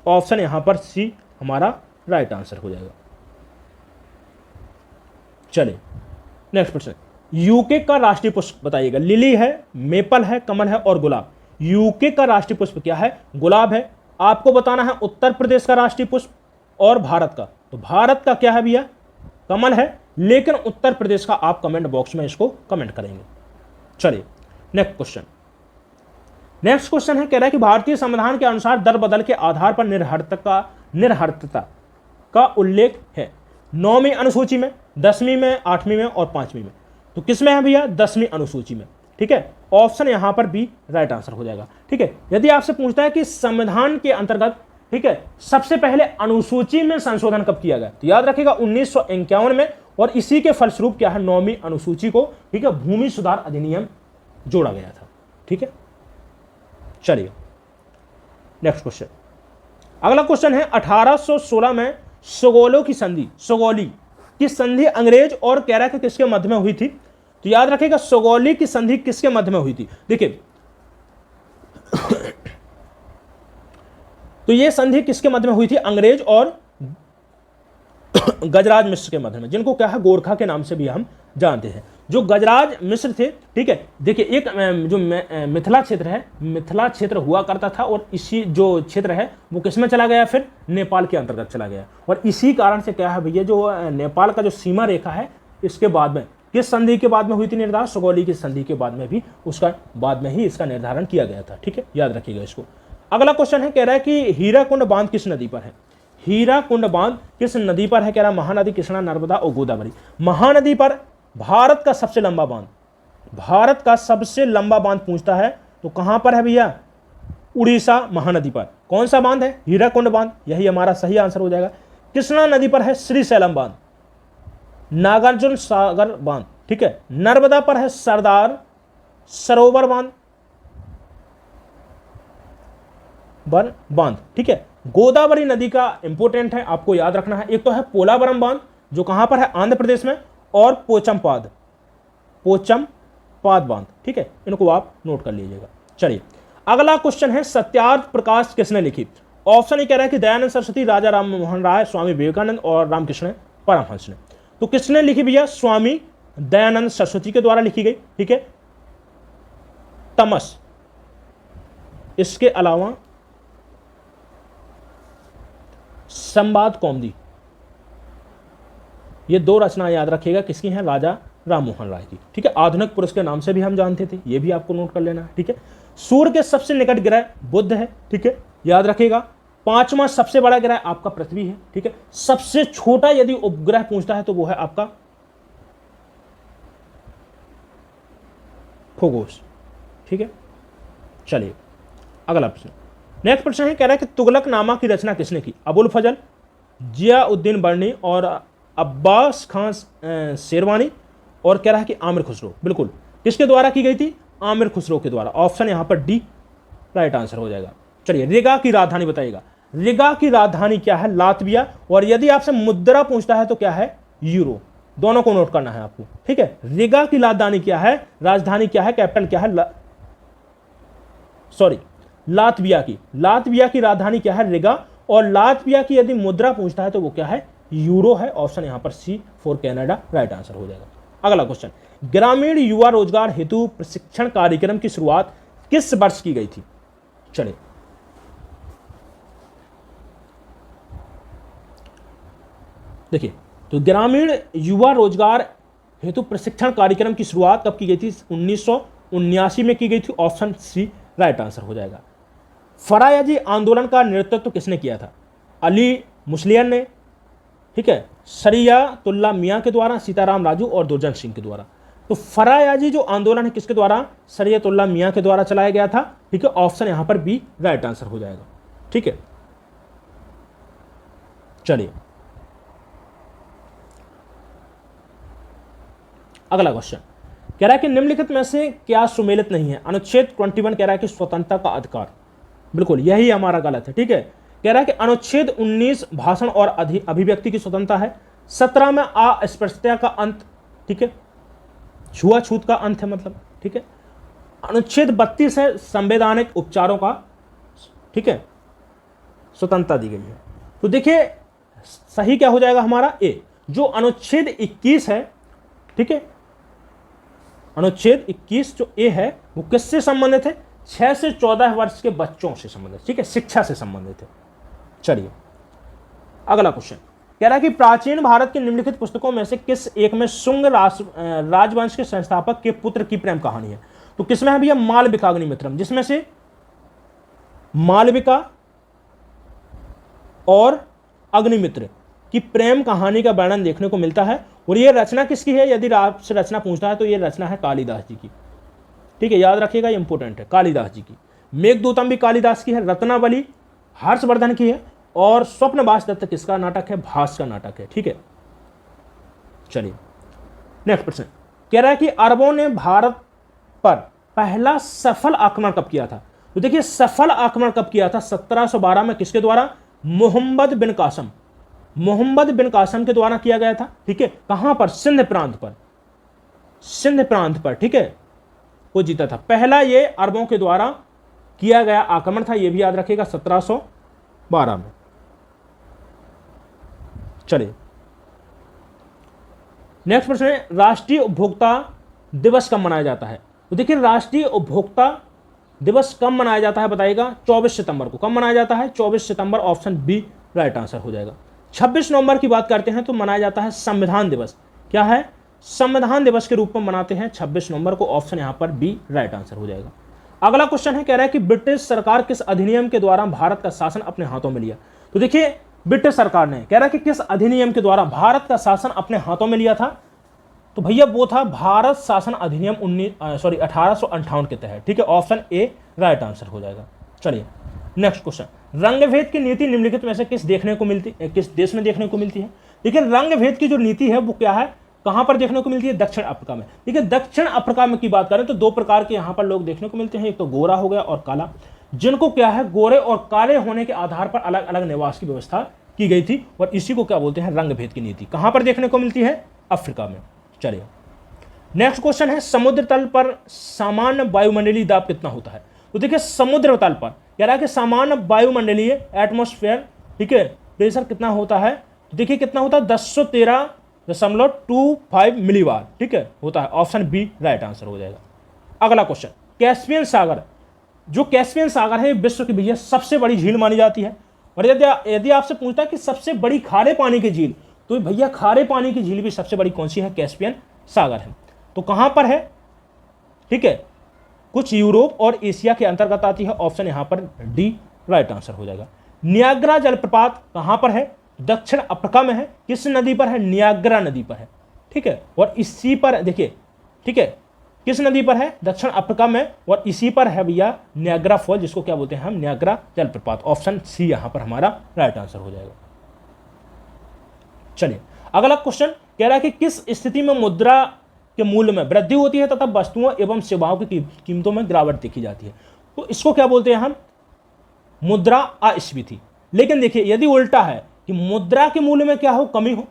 ऑप्शन यहां पर सी हमारा राइट आंसर हो जाएगा। चलिए नेक्स्ट प्रश्न, यूके का राष्ट्रीय पुष्प बताइएगा। लिली है, मेपल है, कमल है और गुलाब। यूके का राष्ट्रीय पुष्प क्या है, गुलाब है। आपको बताना है उत्तर प्रदेश का राष्ट्रीय पुष्प और भारत का। तो भारत का क्या है भैया, कमल है, लेकिन उत्तर प्रदेश का आप कमेंट बॉक्स में इसको कमेंट करेंगे। चलिए नेक्स्ट क्वेश्चन, नेक्स्ट क्वेश्चन है, कह रहा है कि भारतीय संविधान के अनुसार दर बदल के आधार पर निर्हर्तता का उल्लेख है 9वीं अनुसूची में, 10वीं में, 8वीं में और 5वीं में। तो किसमें है भैया, 10वीं अनुसूची में, ठीक है। ऑप्शन यहां पर बी राइट आंसर हो जाएगा। ठीक है, यदि आपसे पूछता है कि संविधान के अंतर्गत, ठीक है, सबसे पहले अनुसूची में संशोधन कब किया गया, तो याद रखिएगा 1951 में, और इसी के फलस्वरूप क्या है, 9वीं अनुसूची को, ठीक है, भूमि सुधार अधिनियम जोड़ा गया था। ठीक है, चलिए नेक्स्ट क्वेश्चन। अगला क्वेश्चन है 1816 में सुगौली की संधि अंग्रेज और कैरा के किसके मध्य में हुई थी, तो याद रखिएगा सुगौली की संधि किसके मध्य में हुई थी। देखिए तो ये संधि किसके मध्य में हुई थी, अंग्रेज और गजराज मिश्र के मध्य में, जिनको क्या है गोरखा के नाम से भी हम जानते हैं। जो गजराज मिश्र थे, ठीक है, देखिए एक जो मिथिला क्षेत्र है, मिथिला क्षेत्र हुआ करता था, और इसी जो क्षेत्र है वो किसमें चला गया, फिर नेपाल के अंतर्गत चला गया। और इसी कारण से क्या है भैया, जो नेपाल का जो सीमा रेखा है, इसके बाद में किस संधि के बाद में हुई थी निर्धारण, सुगौली की संधि के बाद में भी उसका बाद में ही इसका निर्धारण किया गया था। ठीक है, याद रखिएगा इसको। अगला क्वेश्चन है, कह रहा है कि हीराकुंड बांध किस नदी पर है, हीराकुंड बांध किस नदी पर है, कह रहा है महानदी, कृष्णा, नर्मदा और गोदावरी। महानदी पर भारत का सबसे लंबा बांध, भारत का सबसे लंबा बांध पूछता है तो कहां पर है भैया, उड़ीसा महानदी पर। कौन सा बांध है, हीराकुंड बांध, यही हमारा सही आंसर हो जाएगा। कृष्णा नदी पर है श्रीशैलम बांध, नागार्जुन सागर बांध, ठीक है। नर्मदा पर है सरदार सरोवर बांध, ठीक है। गोदावरी नदी का इंपोर्टेंट है, आपको याद रखना है, एक तो है पोलावरम बांध जो कहां पर है, आंध्र प्रदेश में, और पोचमपाद बांध, ठीक है, इनको आप नोट कर लीजिएगा। चलिए अगला क्वेश्चन है, सत्यार्थ प्रकाश किसने लिखी। ऑप्शन ये कह रहा है कि दयानंद सरस्वती, राजा राम मोहन राय, स्वामी विवेकानंद और रामकृष्ण परमहंस ने। तो किसने लिखी भैया, स्वामी दयानंद सरस्वती के द्वारा लिखी गई, ठीक है। तमस, इसके अलावा संवाद कौमुदी, ये दो रचना याद रखिएगा किसकी हैं, राजा राम मोहन राय की, ठीक है। आधुनिक पुरुष के नाम से भी हम जानते थे, ये भी आपको नोट कर लेना है, ठीक है। सूर्य के सबसे निकट ग्रह बुध है, ठीक है, याद रखिएगा। पांचवा सबसे बड़ा ग्रह आपका पृथ्वी है, ठीक है। सबसे छोटा यदि उपग्रह पूछता है तो वो है आपका खगोश, ठीक है। चलिए अगला प्रश्न, नेक्स्ट प्रश्न है, कह रहा है कि तुगलकनामा की रचना किसने की। अबुल फजल, जियाउद्दीन बर्नी और अब्बास खान शेरवानी, और कह रहा है कि आमिर खुसरो। बिल्कुल किसके द्वारा की गई थी, आमिर खुसरो के द्वारा। ऑप्शन यहां पर डी राइट आंसर हो जाएगा। चलिए रिगा की राजधानी बताइएगा। रिगा की राजधानी क्या है, लातविया, और यदि आपसे मुद्रा पूछता है तो क्या है, यूरो। दोनों को नोट करना है आपको, ठीक है। रिगा की राजधानी क्या है, राजधानी क्या है, कैपिटल क्या है, लातविया की राजधानी क्या है, रिगा, और लातविया की यदि मुद्रा पूछता है तो वो क्या है, यूरो है। ऑप्शन यहां पर सी फॉर कनाडा राइट आंसर हो जाएगा। अगला क्वेश्चन, ग्रामीण युवा रोजगार हेतु प्रशिक्षण कार्यक्रम की शुरुआत किस वर्ष की गई थी। चलिए देखिए, तो ग्रामीण युवा रोजगार हेतु प्रशिक्षण कार्यक्रम की शुरुआत कब की गई थी, 1979 में की गई थी। ऑप्शन सी राइट आंसर हो जाएगा। फरायाजी आंदोलन का नेतृत्व किसने किया था, अली मुस्लियान ने, ठीक है, शरियतुल्लाह मियां के द्वारा, सीताराम राजू और दुर्जन सिंह के द्वारा। तो फरायाजी जो आंदोलन है किसके द्वारा, शरियतुल्लाह मियां के द्वारा चलाया गया था, ठीक है। ऑप्शन यहां पर बी राइट आंसर हो जाएगा, ठीक है। चलिए अगला क्वेश्चन, कह रहा है कि निम्नलिखित में से क्या सुमेलित नहीं है। अनुच्छेद 21 कह रहा है कि स्वतंत्रता का अधिकार, बिल्कुल यही हमारा गलत है, ठीक है। कह रहा है कि अनुच्छेद 19 भाषण और अभिव्यक्ति की स्वतंत्रता है। 17 में अस्पृश्यता का अंत, ठीक है, छुआछूत का अंत है मतलब, ठीक है। अनुच्छेद 32 है संवैधानिक उपचारों का, ठीक है, स्वतंत्रता दी गई है। तो देखिए सही क्या हो जाएगा हमारा, ए। जो अनुच्छेद 21 है, ठीक है, अनुच्छेद 21 जो ए है वो किससे संबंधित है, 6 से 14 वर्ष के बच्चों से संबंधित, ठीक है, शिक्षा से संबंधित है। चलिए अगला क्वेश्चन, कह रहा है कि प्राचीन भारत की निम्नलिखित पुस्तकों में से किस एक में शुंग राजवंश के संस्थापक के पुत्र की प्रेम कहानी है। तो किसमें है भैया, मालविका अग्निमित्रम, जिसमें से मालविका और अग्निमित्र की प्रेम कहानी का वर्णन देखने को मिलता है। और यह रचना किसकी है, यदि आपसे रचना पूछता है तो यह रचना है कालिदास जी की, ठीक है, याद रखिएगा, ये इंपॉर्टेंट है, कालिदास जी की। मेघदूतम भी कालिदास की है, रत्नावली हर्षवर्धन की है, और स्वप्नवास दत्त किसका नाटक है? भास का नाटक है। ठीक है, चलिए नेक्स्ट प्रश्न कह रहा है कि अरबों ने भारत पर पहला सफल आक्रमण कब किया था? तो देखिए सफल आक्रमण कब किया था? 1712 में। किसके द्वारा? मोहम्मद बिन कासम। मोहम्मद बिन कासम के द्वारा किया गया था। ठीक है, कहां पर? सिंध प्रांत पर। सिंध प्रांत पर, ठीक है, को जीता था। पहला ये अरबों के द्वारा किया गया आक्रमण था, ये भी याद रखिएगा, 1712 में। चलिए नेक्स्ट प्रश्न है, राष्ट्रीय उपभोक्ता दिवस कब मनाया जाता है? तो देखिए राष्ट्रीय उपभोक्ता दिवस कब मनाया जाता है बताइएगा? 24 सितंबर को। कब मनाया जाता है? 24 सितंबर, ऑप्शन बी राइट आंसर हो जाएगा। 26 नवंबर की बात करते हैं तो मनाया जाता है संविधान दिवस। क्या है? संविधान दिवस के रूप में मनाते हैं 26 नवंबर को, ऑप्शन यहां पर बी राइट आंसर हो जाएगा। अगला क्वेश्चन है, कह रहा है कि ब्रिटिश सरकार किस अधिनियम के द्वारा भारत का शासन अपने हाथों में लिया? तो देखिए ब्रिटिश सरकार ने, कह रहा है कि किस अधिनियम के द्वारा भारत का शासन अपने हाथों में लिया था? तो भैया वो था भारत शासन अधिनियम 1858 के तहत। ठीक है, ऑप्शन ए राइट आंसर हो जाएगा। चलिए नेक्स्ट क्वेश्चन, रंगभेद की नीति निम्नलिखित में से किस देश में देखने को मिलती है? देखिए रंगभेद की जो नीति है वो क्या है, कहां पर देखने को मिलती है? दक्षिण अफ्रीका में। ठीक है, दक्षिण अफ्रीका में की बात करें तो दो प्रकार के यहां पर लोग देखने को मिलते हैं, एक तो गोरा हो गया और काला, जिनको क्या है गोरे और काले होने के आधार पर अलग अलग निवास की व्यवस्था की गई थी, और इसी को क्या बोलते हैं? रंगभेद की नीति। कहां पर देखने को मिलती है? अफ्रीका में। चलिए नेक्स्ट क्वेश्चन है, समुद्र तल पर सामान्य वायुमंडलीय दाब कितना होता है? तो देखिए समुद्र तल पर कह रहा है कि सामान्य वायुमंडलीय एटमॉस्फेयर, ठीक है, प्रेशर कितना होता है? तो देखिए कितना होता है? 1013.25 मिलीबार, ठीक है, होता है। ऑप्शन बी राइट आंसर हो जाएगा। अगला क्वेश्चन, कैस्पियन सागर, जो कैस्पियन सागर है विश्व की भैया सबसे बड़ी झील मानी जाती है, और यदि आपसे पूछता है कि सबसे बड़ी खारे पानी की झील, तो भैया खारे पानी की झील भी सबसे बड़ी कौन सी है? कैस्पियन सागर है। तो कहां पर है? ठीक है, कुछ यूरोप और एशिया के अंतर्गत आती है, ऑप्शन यहां पर डी राइट आंसर हो जाएगा। नियाग्रा जलप्रपात कहां पर है? दक्षिण अफ्रीका में है। किस नदी पर है? नियाग्रा नदी पर है। ठीक है, और इसी पर देखिए, ठीक है, किस नदी पर है? दक्षिण अफ्रीका में, और इसी पर है भैया नियाग्रा फॉल, जिसको क्या बोलते हैं हम? नियाग्रा जलप्रपात। ऑप्शन सी यहां पर हमारा राइट आंसर हो जाएगा। चलिए अगला क्वेश्चन कह रहा है कि किस स्थिति में मुद्रा के मूल्य में वृद्धि होती है तथा वस्तुओं एवं सेवाओं की कीमतों में गिरावट देखी जाती है? तो इसको क्या बोलते हैं हम? मुद्रा अस्फीति। लेकिन देखिए यदि उल्टा है कि मुद्रा के मूल्य में क्या हो? कमी हो।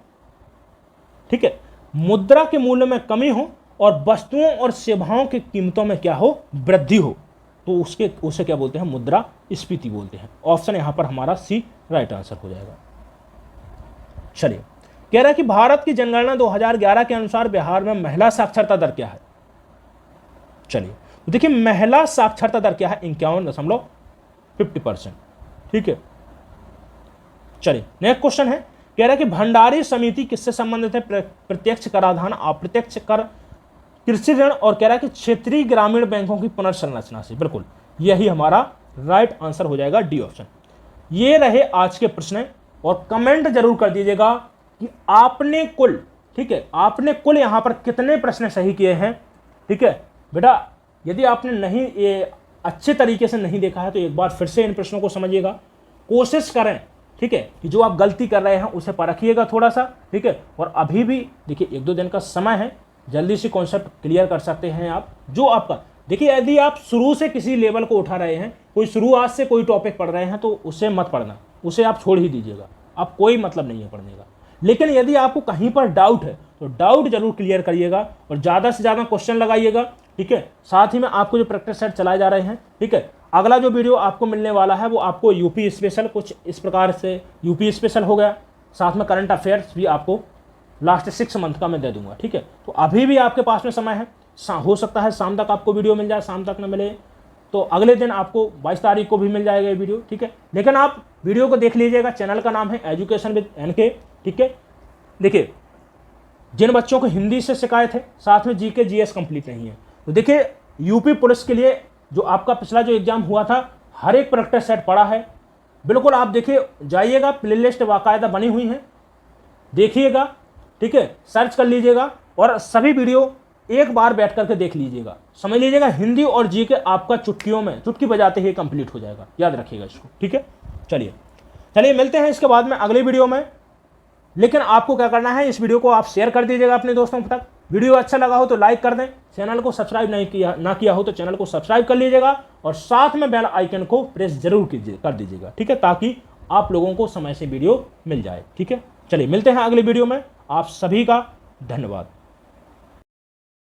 ठीक है, मुद्रा के मूल्य में कमी हो और वस्तुओं और सेवाओं की कीमतों में क्या हो? वृद्धि हो, तो उसे क्या बोलते हैं? मुद्रा स्फीति बोलते हैं। ऑप्शन यहां पर हमारा सी राइट आंसर हो जाएगा। चलिए कह रहा है कि भारत की जनगणना 2011 के अनुसार बिहार में महिला साक्षरता दर क्या है? चलिए देखिए महिला साक्षरता दर क्या है? 51.50%। ठीक है, चलिए नेक्स्ट क्वेश्चन है, कह रहा है कि भंडारी समिति किससे संबंधित है? प्रत्यक्ष कराधान, अप्रत्यक्ष कर, कृषि ऋण, और कह रहा है कि क्षेत्रीय ग्रामीण बैंकों की पुनर्संरचना से। बिल्कुल यही हमारा राइट आंसर हो जाएगा, डी ऑप्शन। ये रहे आज के प्रश्न, और कमेंट जरूर कर दीजिएगा कि आपने कुल, ठीक है, आपने कुल यहां पर कितने प्रश्न सही किए हैं। ठीक है बेटा, यदि आपने नहीं ये अच्छे तरीके से नहीं देखा है तो एक बार फिर से इन प्रश्नों को समझिएगा, कोशिश करें, ठीक है, कि जो आप गलती कर रहे हैं उसे परखिएगा थोड़ा सा। ठीक है, और अभी भी देखिए 1-2 दिन का समय है, जल्दी से कॉन्सेप्ट क्लियर कर सकते हैं आप। जो आपका देखिए, यदि आप शुरू से किसी लेवल को उठा रहे हैं, कोई शुरुआत से कोई टॉपिक पढ़ रहे हैं, तो उसे मत पढ़ना, उसे आप छोड़ ही दीजिएगा, आप कोई मतलब नहीं है पढ़ने का। लेकिन यदि आपको कहीं पर डाउट है तो डाउट जरूर क्लियर करिएगा और ज़्यादा से ज़्यादा क्वेश्चन लगाइएगा। ठीक है, साथ ही में आपको जो प्रैक्टिस सेट चलाए जा रहे हैं, ठीक है, अगला जो वीडियो आपको मिलने वाला है वो आपको यूपी स्पेशल, कुछ इस प्रकार से यूपी स्पेशल हो गया, साथ में करंट अफेयर्स भी आपको लास्ट 6 मंथ का मैं दे दूंगा। ठीक है, तो अभी भी आपके पास में समय है, हो सकता है शाम तक आपको वीडियो मिल जाए, शाम तक न मिले तो अगले दिन आपको 22 तारीख को भी मिल जाएगा ये वीडियो। ठीक है, लेकिन आप वीडियो को देख लीजिएगा। चैनल का नाम है एजुकेशन विद एनके। ठीक है, देखिए जिन बच्चों को हिंदी से शिकायत है, साथ में जीके जीएस कंप्लीट नहीं है, तो देखिए यूपी पुलिस के लिए जो आपका पिछला जो एग्जाम हुआ था, हर एक प्रैक्टिस सेट पड़ा है। बिल्कुल आप देखिए, जाइएगा, प्लेलिस्ट बाकायदा बनी हुई है, देखिएगा। ठीक है, सर्च कर लीजिएगा, और सभी वीडियो एक बार बैठ करके देख लीजिएगा, समझ लीजिएगा। हिंदी और जीके आपका चुटकियों में, चुटकी बजाते ही कंप्लीट हो जाएगा, याद रखिएगा इसको, ठीक है। चलिए मिलते हैं इसके बाद में अगले वीडियो में। लेकिन आपको क्या करना है, इस वीडियो को आप शेयर कर दीजिएगा अपने दोस्तों तक। वीडियो अच्छा लगा हो तो लाइक कर दें, चैनल को सब्सक्राइब ना किया हो तो चैनल को सब्सक्राइब कर लीजिएगा और साथ में बेल आइकन को प्रेस जरूर कर दीजिएगा, ठीक है, ताकि आप लोगों को समय से वीडियो मिल जाए, ठीक है। चलिए मिलते हैं अगले वीडियो में। आप सभी का धन्यवाद।